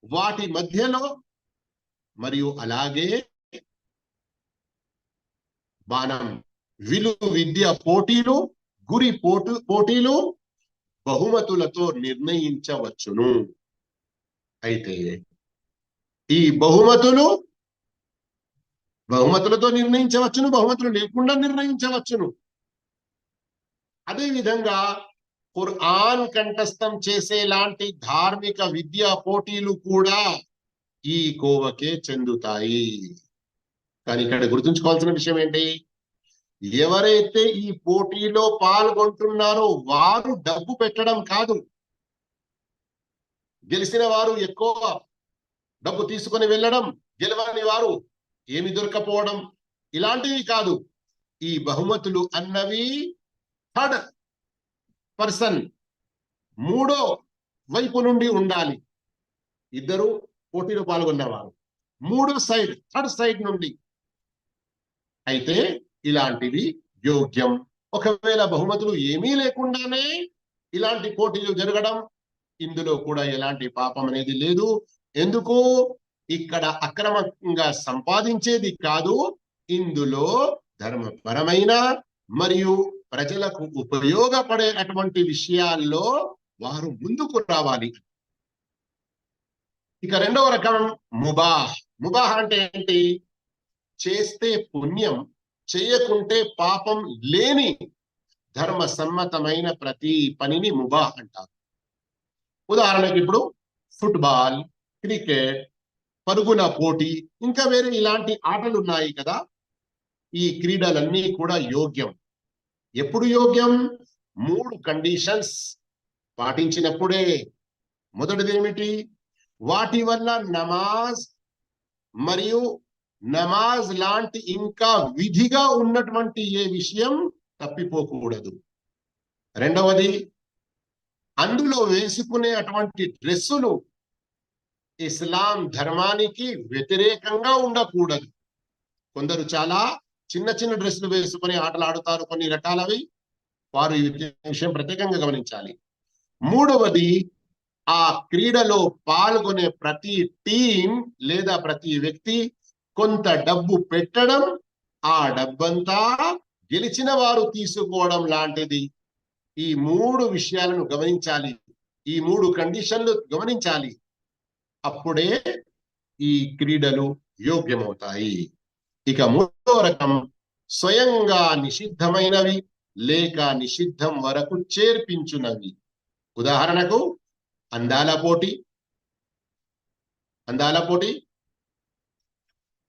వాటి మధ్యలో, మరియు అలాగే బాణం, విలు విద్య పోటీలు, గురి పోటీలు బహుమతులతో నిర్ణయించవచ్చును. అయితే ఈ బహుమతులతో నిర్ణయించవచ్చును, బహుమతులు లేకుండా నిర్ణయించవచ్చును. అదే విధంగా ఖురాన్ కంఠస్థం చేసే లాంటి ధార్మిక విద్యా పోటీలు కూడా ఈ కోవకే చెందుతాయి. కానీ ఇక్కడ గుర్తుంచుకోవాల్సిన విషయం ఏంటి, ఎవరైతే ఈ పోటీలో పాల్గొంటున్నారో వారు డబ్బు పెట్టడం కాదు, గెలిచిన వారు ఎక్కువ డబ్బు తీసుకొని వెళ్ళడం, గెలవని వారు ఏమి దొరకపోవడం, ఇలాంటివి కాదు. ఈ బహుమతులు అన్నవి థర్డ్ పర్సన్, మూడో వైపు నుండి ఉండాలి. ఇద్దరు పోటీలో పాల్గొన్నవారు థర్డ్ సైడ్ నుండి అయితే ఇలాంటివి యోగ్యం. ఒకవేళ బహుమతులు ఏమీ లేకుండానే ఇలాంటి పోటీలు జరగడం, ఇందులో కూడా ఎలాంటి పాపం అనేది లేదు. ఎందుకు? ఇక్కడ అక్రమంగా సంపాదించేది కాదు, ఇందులో ధర్మపరమైన మరియు ప్రజలకు ఉపయోగపడే అటువంటి విషయాల్లో వారు ముందుకు రావాలి. ఇక రెండవ రకం ముబాహ్. ముబాహ్ అంటే ఏంటి? చేస్తే పుణ్యం, చేయకుంటే పాపం లేని ధర్మ సమ్మతమైన ప్రతి పనిని ముబాహ్ అంటారు. ఉదాహరణకి ఇప్పుడు ఫుట్బాల్, క్రికెట్, పరుగుల పోటీ, ఇంకా వేరే ఇలాంటి ఆటలు ఉన్నాయి కదా. ఈ క్రీడలన్నీ కూడా యోగ్యం. ఎప్పుడు యోగ్యం? 3 కండిషన్స్ పాటించినప్పుడే. మొదటిది ఏమిటి? వాటి వల్ల నమాజ్ మరియు నమాజ్ లాంటి ఇంకా విధిగా ఉన్నటువంటి ఏ విషయం తప్పిపోకూడదు. రెండవది, అందులో వేసుకునే అటువంటి డ్రెస్సులు ఇస్లాం ధర్మానికి వ్యతిరేకంగా ఉండకూడదు. కొందరు చాలా చిన్న చిన్న డ్రెస్సులు వేసుకుని ఆటలు ఆడుతారు, కొన్ని రకాలవి. వారు ఈ విషయం ప్రత్యేకంగా గమనించాలి. మూడవది, ఆ క్రీడలో పాల్గొనే ప్రతి టీం లేదా ప్రతి వ్యక్తి కొంత డబ్బు పెట్టడం, ఆ డబ్బంతా గెలిచిన వారు తీసుకోవడం లాంటిది. ఈ 3 విషయాలను గమనించాలి. ఈ 3 కండిషన్లు గమనించాలి. అప్పుడే ఈ క్రీడలు యోగ్యమవుతాయి. ఇక మూడో రకం స్వయంగా నిషిద్ధమైనవి లేక నిషిద్ధం వరకు చేర్పించునవి. ఉదాహరణకు అందాల పోటీ,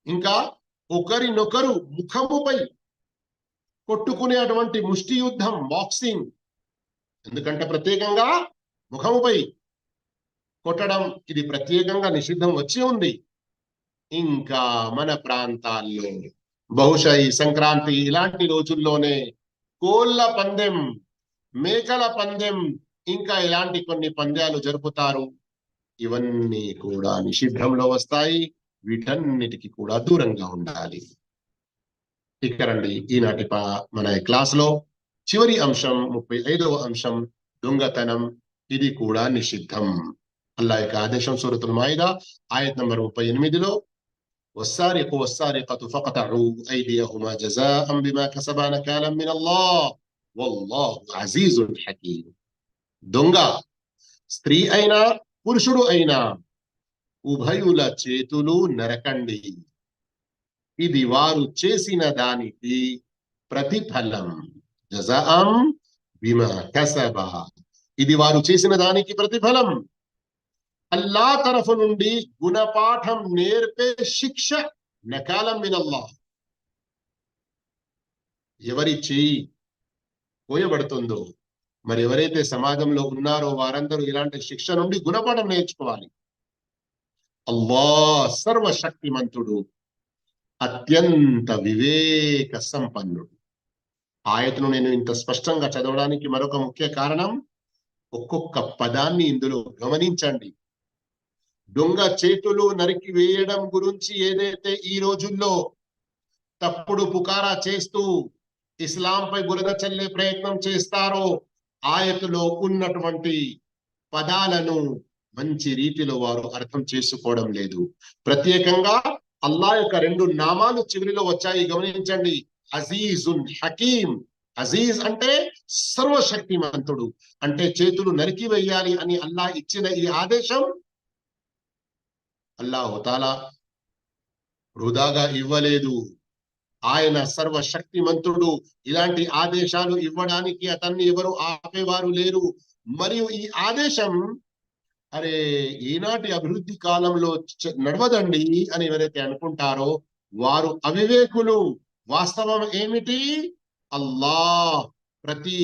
ఇంకా ఒకరినొకరు ముఖముపై కొట్టుకునే అటువంటి ముష్టి యుద్ధం, బాక్సింగ్. ఎందుకంటే ప్రత్యేకంగా ముఖముపై కొట్టడం, ఇది ప్రత్యేకంగా నిషిద్ధం వచ్చి ఉంది. ఇంకా మన ప్రాంతాల్లో బహుశా ఈ సంక్రాంతి ఇలాంటి రోజుల్లోనే కోళ్ళ పందెం, మేకల పందెం, ఇంకా ఇలాంటి కొన్ని పందాలు జరుపుతారు. ఇవన్నీ కూడా నిషిద్ధంలో వస్తాయి. వీటన్నిటికీ కూడా దూరంగా ఉండాలి. ఇక రండి, ఈనాటి మన క్లాస్లో చివరి అంశం, 35వ అంశం, దొంగతనం. ఇది కూడా నిషిద్ధం. అల్లాహ్ యొక్క ఆదేశం సూరతుల్ మాయిదా ఆయత్ నంబర్ 38లో, والسارق والسارقة فاقطعوا أيديهما جزاء بما كسبا نكالا من الله والله عزيز حكيم. దొంగ స్త్రీ అయినా పురుషుడు అయినా ఉభయుల చేతులు నరకండి, ఇది వారు చేసిన దానికి ప్రతిఫలం. జజాఅం బిమా కసబా, ఇది వారు చేసిన దానికి ప్రతిఫలం. అల్లా తరఫు నుండి గుణపాఠం నేర్పే శిక్ష, నకాలం మినల్లాహ్. ఎవరి చేయి కోయబడుతుందో, మరి ఎవరైతే సమాజంలో ఉన్నారో వారందరూ ఇలాంటి శిక్ష నుండి గుణపాఠం నేర్చుకోవాలి. అల్లాహ్ సర్వశక్తిమంతుడు, అత్యంత వివేక సంపన్నుడు. ఆయతను నేను ఇంత స్పష్టంగా చదవడానికి మరొక ముఖ్య కారణం, ఒక్కొక్క పదాన్ని ఇందులో గమనించండి. దొంగ చేతులు నరికి వేయడం గురించి ఏదైతే ఈ రోజుల్లో తప్పుడు పుకారా చేస్తూ ఇస్లాంపై బురద చల్లే ప్రయత్నం చేస్తారో, ఆయతలో ఉన్నటువంటి పదాలను మంచి రీతిలో వారు అర్థం చేసుకోవడం లేదు. ప్రత్యేకంగా అల్లాహ్ యొక్క 2 నామాలు చివరిలో వచ్చాయి, గమనించండి. అజీజున్ హకీం. అజీజ్ అంటే సర్వశక్తిమంతుడు, అంటే చేతులు నరికి వేయాలి అని అల్లాహ్ ఇచ్చిన ఈ ఆదేశం అల్లాహుతాలా వృధాగా ఇవ్వలేదు. ఆయన సర్వశక్తిమంతుడు. ఇలాంటి ఆదేశాలు ఇవ్వడానికి అతన్ని ఎవరు ఆపేవారు లేరు. మరియు ఈ ఆదేశం అరే ఈనాటి అభివృద్ధి కాలంలో నడవదండి అని ఎవరైతే అనుకుంటారో వారు అవివేకులు. వాస్తవం ఏమిటి? అల్లాహ్ ప్రతి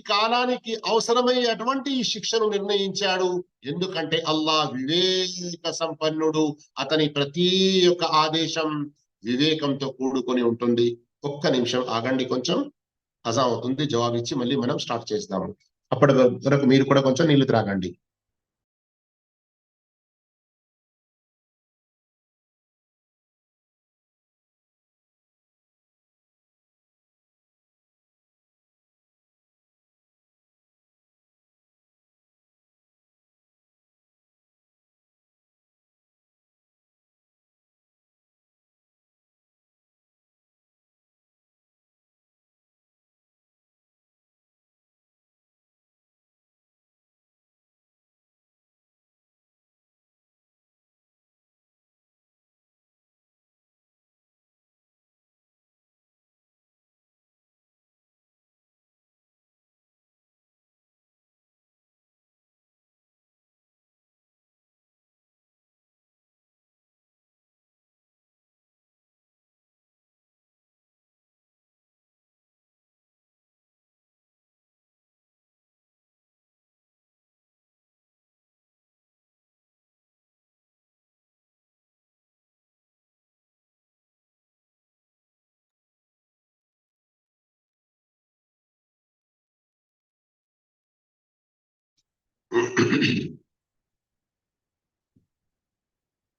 కాలానికి అవసరమయ్యేటువంటి ఈ శిక్షను నిర్ణయించాడు. ఎందుకంటే అల్లాహ్ వివేక సంపన్నుడు. అతని ప్రతి ఒక్క ఆదేశం వివేకంతో కూడుకొని ఉంటుంది. ఒక్క నిమిషం ఆగండి, కొంచెం అజా అవుతుంది, జవాబిచ్చి మళ్ళీ మనం స్టార్ట్ చేస్తాము. అప్పటి వరకు మీరు కూడా కొంచెం నీళ్లు త్రాగండి.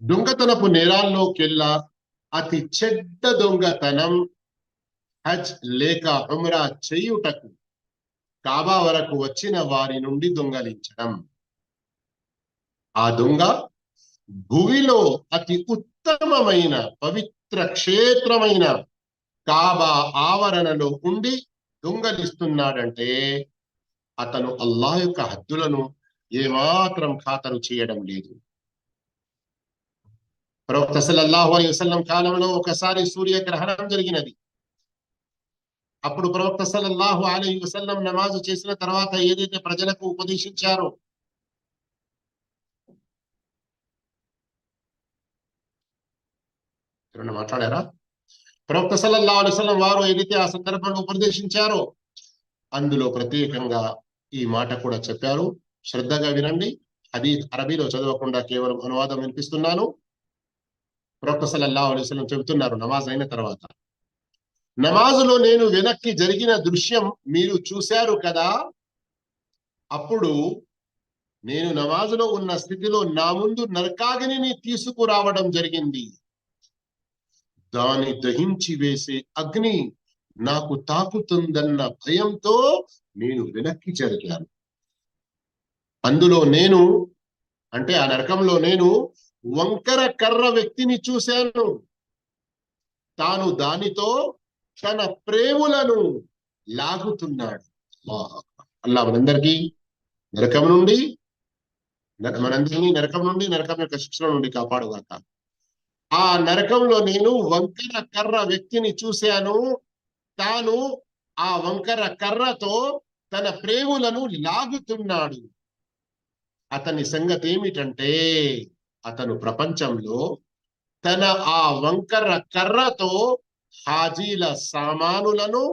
దొంగతనపు నేరాల్లోకెల్లా అతి చెడ్డ దొంగతనం హజ్ లేక ఉమ్రా చేయుటకు కాబా వరకు వచ్చిన వారి నుండి దొంగలించడం. ఆ దొంగ భూమిలో అతి ఉత్తమమైన పవిత్ర క్షేత్రమైన కాబా ఆవరణలో ఉండి దొంగలిస్తున్నాడంటే అతను అల్లాహ్ యొక్క హద్దులను ఏమాత్రం ఖాతరు చేయడం లేదు. ప్రవక్త సల్లల్లాహు అలైహి వసల్లం కాలంలో ఒకసారి సూర్యగ్రహణం జరిగినది. అప్పుడు ప్రవక్త సల్లల్లాహు అలైహి వసల్లం నమాజు చేసిన తర్వాత ఏదైతే ప్రజలకు ఉపదేశించారో, ఎవరన్నా మాట్లాడారా? ప్రవక్త సల్లల్లాహు అలైహి వసల్లం వారు ఏదైతే ఆ సందర్భంలో ఉపదేశించారో అందులో ప్రత్యేకంగా ఈ మాట కూడా చెప్పారు. శ్రద్ధగా వినండి. హదీస్ అరబీలో చదవకుండా కేవలం అనువాదం వినిపిస్తున్నాను. ప్రవక్త సల్లల్లాహు అలైహి వసల్లం చెబుతున్నారు, నమాజ్ అయిన తర్వాత, నమాజులో నేను వెనక్కి జరిగిన దృశ్యం మీరు చూశారు కదా, అప్పుడు నేను నమాజులో ఉన్న స్థితిలో నా ముందు నరకాగ్నిని తీసుకురావడం జరిగింది. దాని దహించి వేసే అగ్ని నాకు తాకుతుందన్న భయంతో నేను వెనక్కి జరిగాను. అందులో నేను అంటే ఆ నరకంలో నేను వంకర కర్ర వ్యక్తిని చూశాను. తాను దానితో తన ప్రేములను లాగుతున్నాడు. అల్లా మనందరికీ నరకం నుండి నరకం యొక్క శిక్షణ నుండి కాపాడుగాక. ఆ నరకంలో నేను వంకర కర్ర వ్యక్తిని చూశాను. తాను ఆ వంకర కర్రతో తన ప్రేములను లాగుతున్నాడు. అతని సంగతి ఏమిటంటే అతను ప్రపంచంలో తన ఆ వంకర కర్రతో హాజీల సామానులను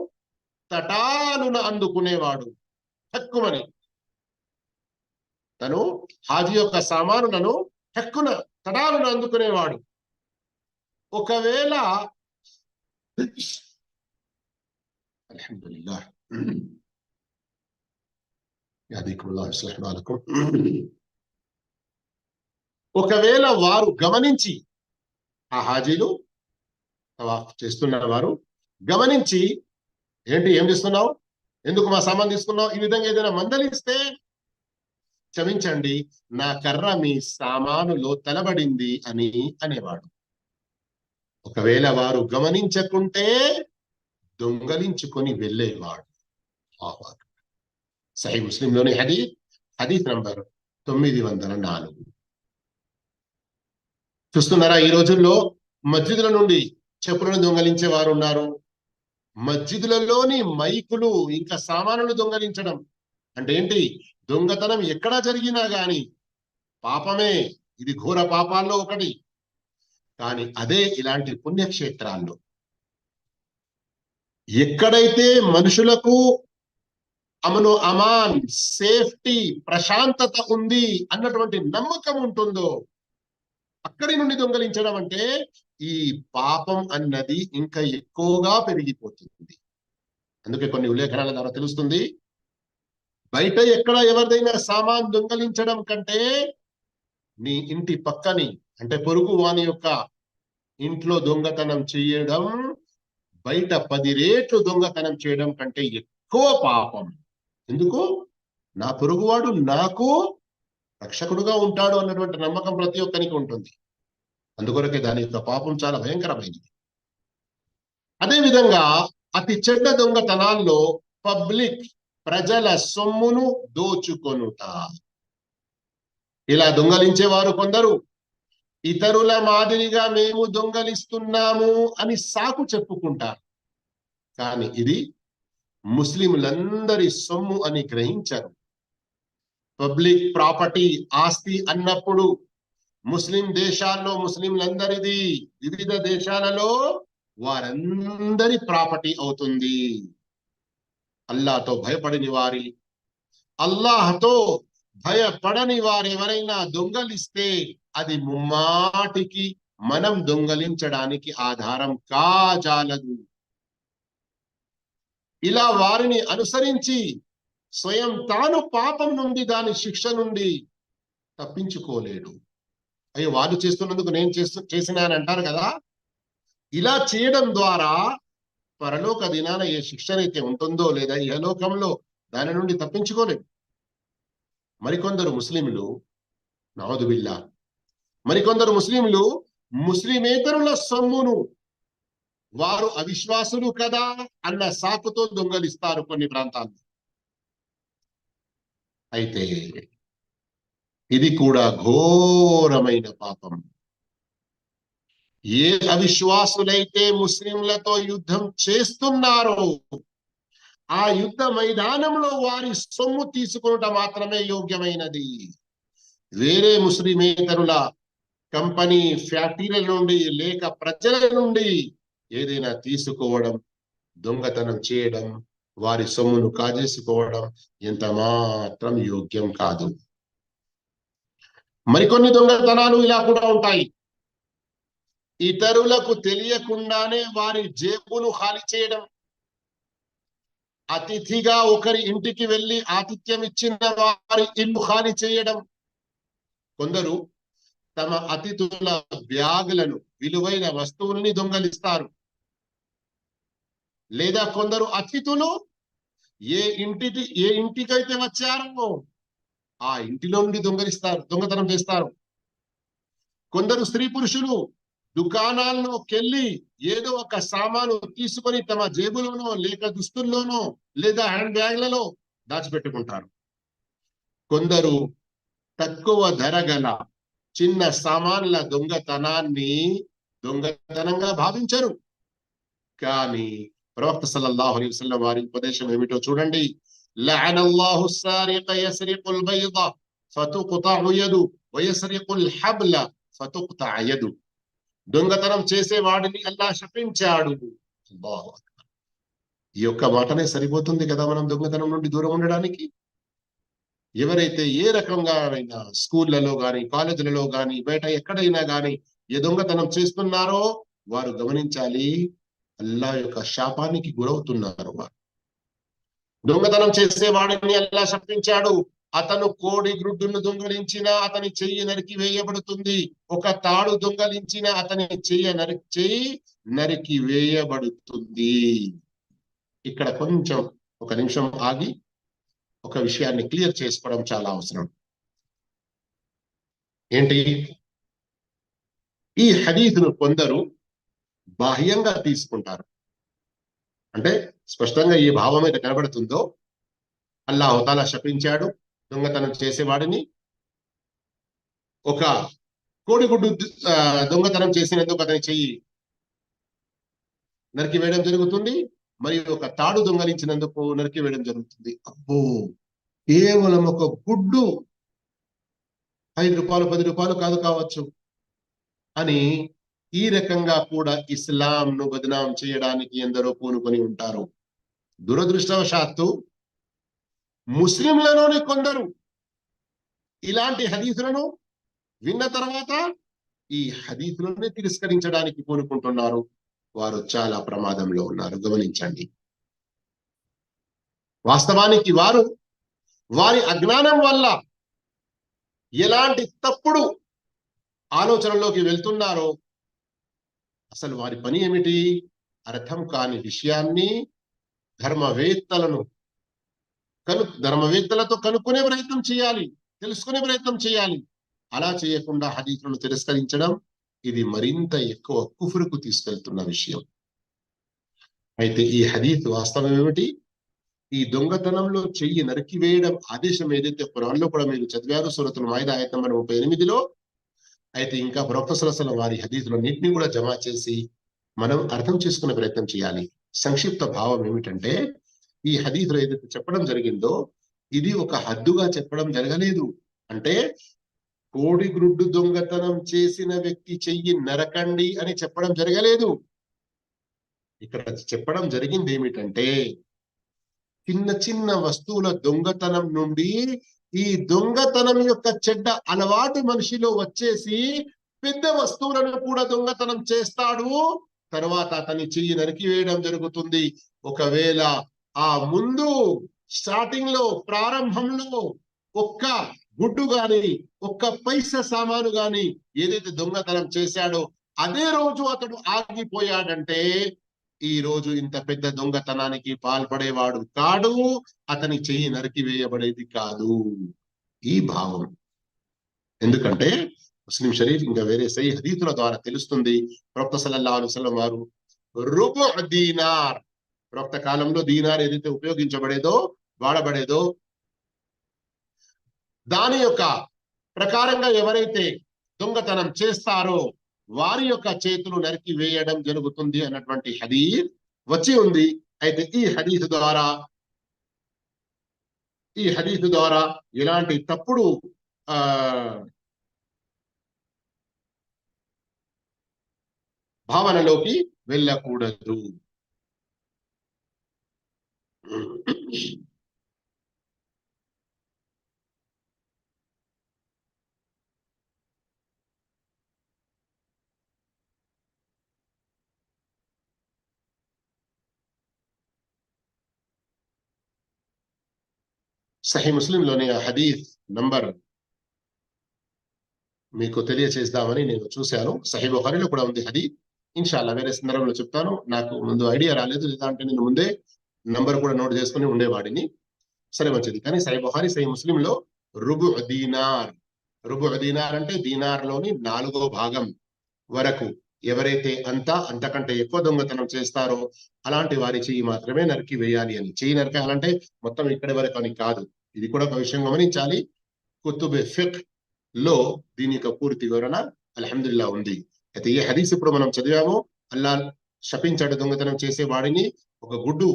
తటాలున అందుకునేవాడు. హక్కుమని తను హాజీ యొక్క సామానులను హక్కున తటాలున అందుకునేవాడు. ఒకవేళ అల్హమ్దులిల్లాహ్ ఒకవేళ వారు గమనించి, ఆ హాజీలు తవాఫ్ చేస్తున్న వారు గమనించి, ఏంటి ఏం చేస్తున్నావు, ఎందుకు మా సామాన్ తీసుకున్నావు, ఈ విధంగా ఏదైనా మందలిస్తే, క్షమించండి నా కర్ర మీ సామానులో తలబడింది అని అనేవాడు. ఒకవేళ వారు గమనించకుంటే దొంగలించుకొని వెళ్ళేవాడు. సహీహ్ ముస్లింలోని హదీస్ నంబర్ 904. చూస్తున్నారా, ఈ రోజుల్లో మస్జిదుల నుండి చెప్పులను దొంగలించే వారు ఉన్నారు. మస్జిదులలోని మైకులు ఇంకా సామానులు దొంగలించడం అంటే ఏంటి? దొంగతనం ఎక్కడా జరిగినా గాని పాపమే, ఇది ఘోర పాపాల్లో ఒకటి. కానీ అదే ఇలాంటి పుణ్యక్షేత్రాల్లో ఎక్కడైతే మనుషులకు అమను అమాన్, సేఫ్టీ, ప్రశాంతత ఉంది అన్నటువంటి నమ్మకం ఉంటుందో అక్కడి నుండి దొంగలించడం అంటే ఈ పాపం అన్నది ఇంకా ఎక్కువగా పెరిగిపోతుంది. అందుకే కొన్ని ఉల్లేఖనాల ద్వారా తెలుస్తుంది, బయట ఎక్కడ ఎవరిదైనా సామాన్ దొంగలించడం కంటే నీ ఇంటి పక్కని అంటే పొరుగు వాని యొక్క ఇంట్లో దొంగతనం చేయడం బయట 10 రెట్లు దొంగతనం చేయడం కంటే ఎక్కువ పాపం. ఎందుకు? నా పొరుగువాడు నాకు రక్షకుడుగా ఉంటాడు అన్నటువంటి నమ్మకం ప్రతి ఒక్కరికి ఉంటుంది. అందుకొరకే దాని యొక్క పాపం చాలా భయంకరమైనది. అదేవిధంగా అతి చెడ్డ దొంగతనాల్లో పబ్లిక్, ప్రజల సొమ్మును దోచుకొనుట. ఇలా దొంగలించేవారు కొందరు ఇతరుల మాదిరిగా మేము దొంగలిస్తున్నాము అని సాకు చెప్పుకుంటారు. కానీ ఇది ముస్లింలందరి సొమ్ము అని గ్రహించరు. పబ్లిక్ ప్రాపర్టీ, ఆస్తి అన్నప్పుడు ముస్లిం దేశాల్లో ముస్లింలందరిది, వివిధ దేశాలలో వారందరి ప్రాపర్టీ అవుతుంది. అల్లాహ్తో భయపడని వారి, అల్లాహ్తో భయపడని వారెవరైనా దొంగలిస్తే అది ముమ్మాటికి మనం దొంగలించడానికి ఆధారం కాజాలదు. ఇలా వారిని అనుసరించి స్వయం తాను పాపం నుండి దాని శిక్ష నుండి తప్పించుకోలేడు. అయ్యో వాళ్ళు చేస్తున్నందుకు నేను చేసిన అని అంటారు కదా. ఇలా చేయడం ద్వారా పరలోక దినాన ఏ శిక్షనైతే ఉంటుందో లేదా ఇహలోకంలో దాని నుండి తప్పించుకోలేడు. మరికొందరు ముస్లింలు నౌదుబిల్లా, మరికొందరు ముస్లింలు ముస్లిమేతరుల సొమ్మును వారు అవిశ్వాసులు కదా అన్న సాకుతో దొంగలిస్తారు కొన్ని ప్రాంతాల్లో. అయితే ఇది కూడా ఘోరమైన పాపం. ఏ అవిశ్వాసులైతే ముస్లింలతో యుద్ధం చేస్తున్నారో ఆ యుద్ధ మైదానంలో వారి సొమ్ము తీసుకొనుట మాత్రమే యోగ్యమైనది. వేరే ముస్లిమేతరుల కంపెనీ ఫ్యాక్టరీల నుండి లేక ప్రజల నుండి ఏదైనా తీసుకోవడం, దొంగతనం చేయడం, వారి సొమ్మును కాజేసుకోవడం ఎంత మాత్రం యోగ్యం కాదు. మరికొన్ని దొంగతనాలు ఇలా కూడా ఉంటాయి. ఇతరులకు తెలియకుండానే వారి జేబును ఖాళీ చేయడం, అతిథిగా ఒకరి ఇంటికి వెళ్లి ఆతిథ్యం ఇచ్చిన వారి ఇల్లు ఖాళీ చేయడం. కొందరు తమ అతిథుల బ్యాగులను, విలువైన వస్తువుల్ని దొంగలిస్తారు. లేదా కొందరు అతిథులు ఏ ఇంటికైతే వచ్చారో ఆ ఇంటిలో నుండి దొంగతనం చేస్తారు. కొందరు స్త్రీ పురుషులు దుకాణాల్లోకెళ్ళి ఏదో ఒక సామాను తీసుకొని తమ జేబులోనో లేక దుస్తుల్లోనో లేదా హ్యాండ్ బ్యాగ్లలో దాచిపెట్టుకుంటారు. కొందరు తక్కువ ధర గల చిన్న సామాన్ల దొంగతనాన్ని దొంగతనంగా భావించరు. కానీ ప్రవక్త సల్లల్లాహు అలైహి వసల్లం వారి ఉపదేశం ఏమిటో చూడండి. లఅనల్లాహు సారిక యస్రికుల్ బైద ఫతుక్తఅ యదు వయస్రికుల్ హబ్ల ఫతుక్తఅ యదు. దొంగతనం చేసేవాడిని అల్లాహ్ శపించాడు. అల్లాహు అక్బర్. ఈ యొక్క మాటనే సరిపోతుంది కదా మనం దొంగతనం నుండి దూరం ఉండడానికి. ఎవరైతే ఏ రకంగా అయినా స్కూళ్లలో గాని, కాలేజీలలో గాని, బయట ఎక్కడైనా గాని ఏ దొంగతనం చేస్తున్నారో వారు గమనించాలి, అల్లాహ్ యొక్క శాపానికి గురవుతున్నారు. వారు దొంగతనం చేసేవాడిని అల్లాహ్ శపించాడు. అతను కోడి గ్రుడ్డును దొంగలించిన అతని చెయ్యి నరికి వేయబడుతుంది. ఒక తాడు దొంగలించిన అతని చెయ్యి నరికి వేయబడుతుంది. ఇక్కడ కొంచెం ఒక నిమిషం ఆగి ఒక విషయాన్ని క్లియర్ చేసుకోవడం చాలా అవసరం. ఏంటి? ఈ హదీస్ను కొందరు బాహ్యంగా తీసుకుంటారు. అంటే స్పష్టంగా ఈ భావం అయితే కనబడుతుందో, అల్లాహు తాలా శపించాడు దొంగతనం చేసేవాడిని, ఒక కోడిగుడ్డు దొంగతనం చేసినందుకు అతని చెయ్యి నరికి వేయడం జరుగుతుంది, మరియు ఒక తాడు దొంగలించినందుకు నరికి వేయడం జరుగుతుంది. అబ్బో, కేవలం ఒక గుడ్డు 5 రూపాయలు 10 రూపాయలు కాదు కావచ్చు అని ఈ రకంగా కూడా ఇస్లాంను బదనాం చేయడానికి ఎందరో పూనుకొని ఉంటారు. దురదృష్టవశాత్తు ముస్లింలలోని కొందరు ఇలాంటి హదీసులను విన్న తర్వాత ఈ హదీసులనే తిరస్కరించడానికి పూనుకుంటున్నారు. వారు చాలా ప్రమాదంలో ఉన్నారు, గమనించండి. వాస్తవానికి వారు వారి అజ్ఞానం వల్ల ఎలాంటి తప్పుడు ఆలోచనలోకి వెళ్తున్నారో, అసలు వారి పని ఏమిటి? అర్థం కాని విషయాన్ని ధర్మవేత్తలతో కనుక్కునే ప్రయత్నం చేయాలి, తెలుసుకునే ప్రయత్నం చేయాలి. అలా చేయకుండా హదీసులను తిరస్కరించడం ఇది మరింత ఎక్కువ కుఫ్రుకు తీసుకెళ్తున్న విషయం. అయితే ఈ హదీస్ వాస్తవం ఏమిటి? ఈ దొంగతనంలో చెయ్యి నరికివేయడం ఆదేశం ఏదైతే ఖురాన్లో కూడా మీరు చదివారు, సూరతుల్ మాయిదా ఆయత నంబర్ 38లో. అయితే ఇంకా ప్రవక్త సల్లల్లాహు అలైహి వసల్లం వారి హదీసులన్నింటినీ కూడా జమా చేసి మనం అర్థం చేసుకునే ప్రయత్నం చేయాలి. సంక్షిప్త భావం ఏమిటంటే, ఈ హదీసులో ఏదైతే చెప్పడం జరిగిందో ఇది ఒక హద్దుగా చెప్పడం జరగలేదు. అంటే కోడి గ్రుడ్డు దొంగతనం చేసిన వ్యక్తి చెయ్యి నరకండి అని చెప్పడం జరగలేదు. ఇక్కడ చెప్పడం జరిగింది ఏమిటంటే, చిన్న చిన్న వస్తువుల దొంగతనం నుండి ఈ దొంగతనం యొక్క చెడ్డ అలవాటు మనిషిలో వచ్చేసి పెద్ద వస్తువులను కూడా దొంగతనం చేస్తాడు. తర్వాత అతని చెయ్యి నరికి వేయడం జరుగుతుంది. ఒకవేళ ఆ ముందు స్టార్టింగ్ లో ప్రారంభంలో ఒక్క గుడ్డు గాని ఒక్క పైస సామాను గాని ఏదైతే దొంగతనం చేశాడో అదే రోజు అతడు ఆగిపోయాడంటే ఈ రోజు ఇంత పెద్ద దొంగతనానికి పాల్పడేవాడు కాడు, అతని చెయ్యి నరికి వేయబడేది కాదు. ఈ భావం. ఎందుకంటే ముస్లిం షరీఫ్ ఇంకా వేరే సహీ హదీతుల ద్వారా తెలుస్తుంది, ప్రవక్త సల్లల్లాహు అలైహి వసల్లం వారు రుబు దీనార్, ప్రవక్త కాలంలో దీనార్ ఏదైతే ఉపయోగించబడేదో వాడబడేదో దాని యొక్క ప్రకారంగా ఎవరైతే దొంగతనం చేస్తారో వారి యొక్క చేతులు నరికి వేయడం జరుగుతుంది అన్నటువంటి హదీస్ వచ్చి ఉంది. అయితే ఈ హదీస్ ద్వారా ఎలాంటి తప్పుడు భావనలోకి వెళ్ళకూడదు. సహీ ముస్లింలోని ఆ హదీస్ నంబర్ మీకు తెలియచేద్దామని నేను చూశాను. సహీ బుఖారీలో కూడా ఉంది హదీస్. ఇన్షాల్లా వేరే సందర్భంలో చెప్తాను. నాకు ముందు ఐడియా రాలేదు, లేదంటే నేను ముందే నంబర్ కూడా నోట్ చేసుకుని ఉండేవాడిని. సరే మంచిది. కానీ సహీ బుఖారీ సహీ ముస్లింలో రుబు దీనార్ అంటే దీనార్లోని 4వ భాగం వరకు ఎవరైతే అంతకంటే ఎక్కువ దొంగతనం చేస్తారో అలాంటి వారి చెయ్యి మాత్రమే నరికి వేయాలి అని. చెయ్యి నరకాలంటే మొత్తం ఇక్కడి వరకు అని కాదు. ఇది కూడా ఒక విషయం గమనించాలి. కుతుబ్ ఫిఖ్ లో దీని యొక్క పూర్తి వివరణ అల్హమ్దులిల్లాహ్ ఉంది. అయితే ఈ హదీస్ ఇప్పుడు మనం చదివాము. అల్లా శపించాడు దొంగతనం చేసే వాడిని. ఒక గుడ్డు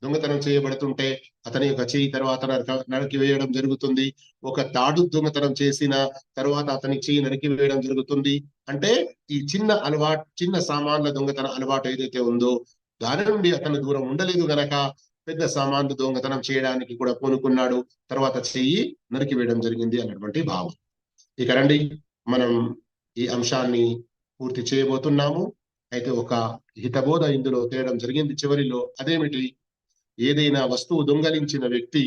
దొంగతనం చేయబడుతుంటే అతని యొక్క చెయ్యి తర్వాత నరికి వేయడం జరుగుతుంది. ఒక తాడు దొంగతనం చేసిన తర్వాత అతని చెయ్యి నరికి వేయడం జరుగుతుంది. అంటే ఈ చిన్న సామాన్ల దొంగతన అలవాటు ఏదైతే ఉందో దాని నుండి అతను దూరం ఉండలేదు గనక పెద్ద సామాన్లు దొంగతనం చేయడానికి కూడా పూనుకున్నాడు. తర్వాత చెయ్యి నరికి వేయడం జరిగింది అన్నటువంటి భావం. ఇక రండి, మనం ఈ అంశాన్ని పూర్తి చేయబోతున్నాము. అయితే ఒక హితబోధ ఇందులో తేయడం జరిగింది చివరిలో. అదేమిటి? ఏదైనా వస్తువు దొంగలించిన వ్యక్తి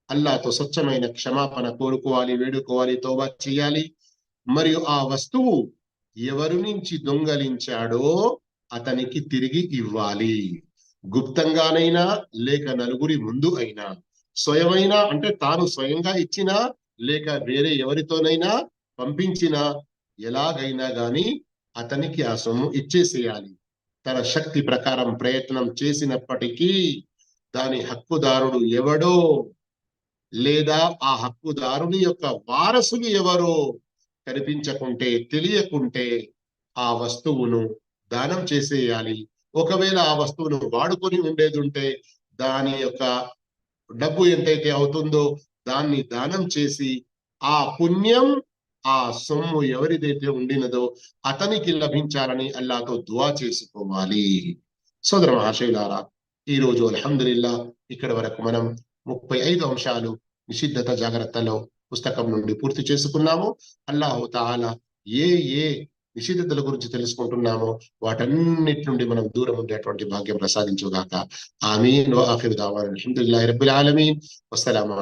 అల్లాహ్తో స్వచ్ఛమైన క్షమాపణ కోరుకోవాలి, వేడుకోవాలి, తౌబా చేయాలి. మరియు ఆ వస్తువు ఎవరి నుంచి దొంగలించాడో అతనికి తిరిగి ఇవ్వాలి. గుప్తంగానైనా లేక నలుగురి ముందు అయినా, స్వయమైనా అంటే తాను స్వయంగా ఇచ్చినా లేక వేరే ఎవరితోనైనా పంపించినా ఎలాగైనా గాని అతనికి ఆ సొమ్ము ఇచ్చేసేయాలి. తన శక్తి ప్రకారం ప్రయత్నం చేసినప్పటికీ దాని హక్కుదారుడు ఎవడో లేదా ఆ హక్కుదారుని యొక్క వారసులు ఎవరో కనిపించకుంటే, తెలియకుంటే ఆ వస్తువును దానం చేసేయాలి. ఒకవేళ ఆ వస్తువును వాడుకొని ఉండేది ఉంటే దాని యొక్క డబ్బు ఎంతైతే అవుతుందో దాన్ని దానం చేసి ఆ పుణ్యం, ఆ సొమ్ము ఎవరిదైతే ఉండినదో అతనికి లభించాలని అల్లాహ్తో దుఆ చేసుకోవాలి. సోదర మహాశయులారా, ఈ రోజు అల్హమ్దులిల్లా ఇక్కడ వరకు మనం 35 అంశాలు నిషిద్ధత జాగ్రత్తలో పుస్తకం నుండి పూర్తి చేసుకున్నాము. అల్లాహు తాలా ఏ నిషిద్ధతల గురించి తెలుసుకుంటున్నామో వాటన్నిటి నుండి మనం దూరం ఉండేటువంటి భాగ్యం ప్రసాదించుగాక. ఆమీన్. వ ఆఖిరు దావానా అల్హమ్దులిల్లాహి రబ్బిల్ ఆలమీన్. వస్సలాము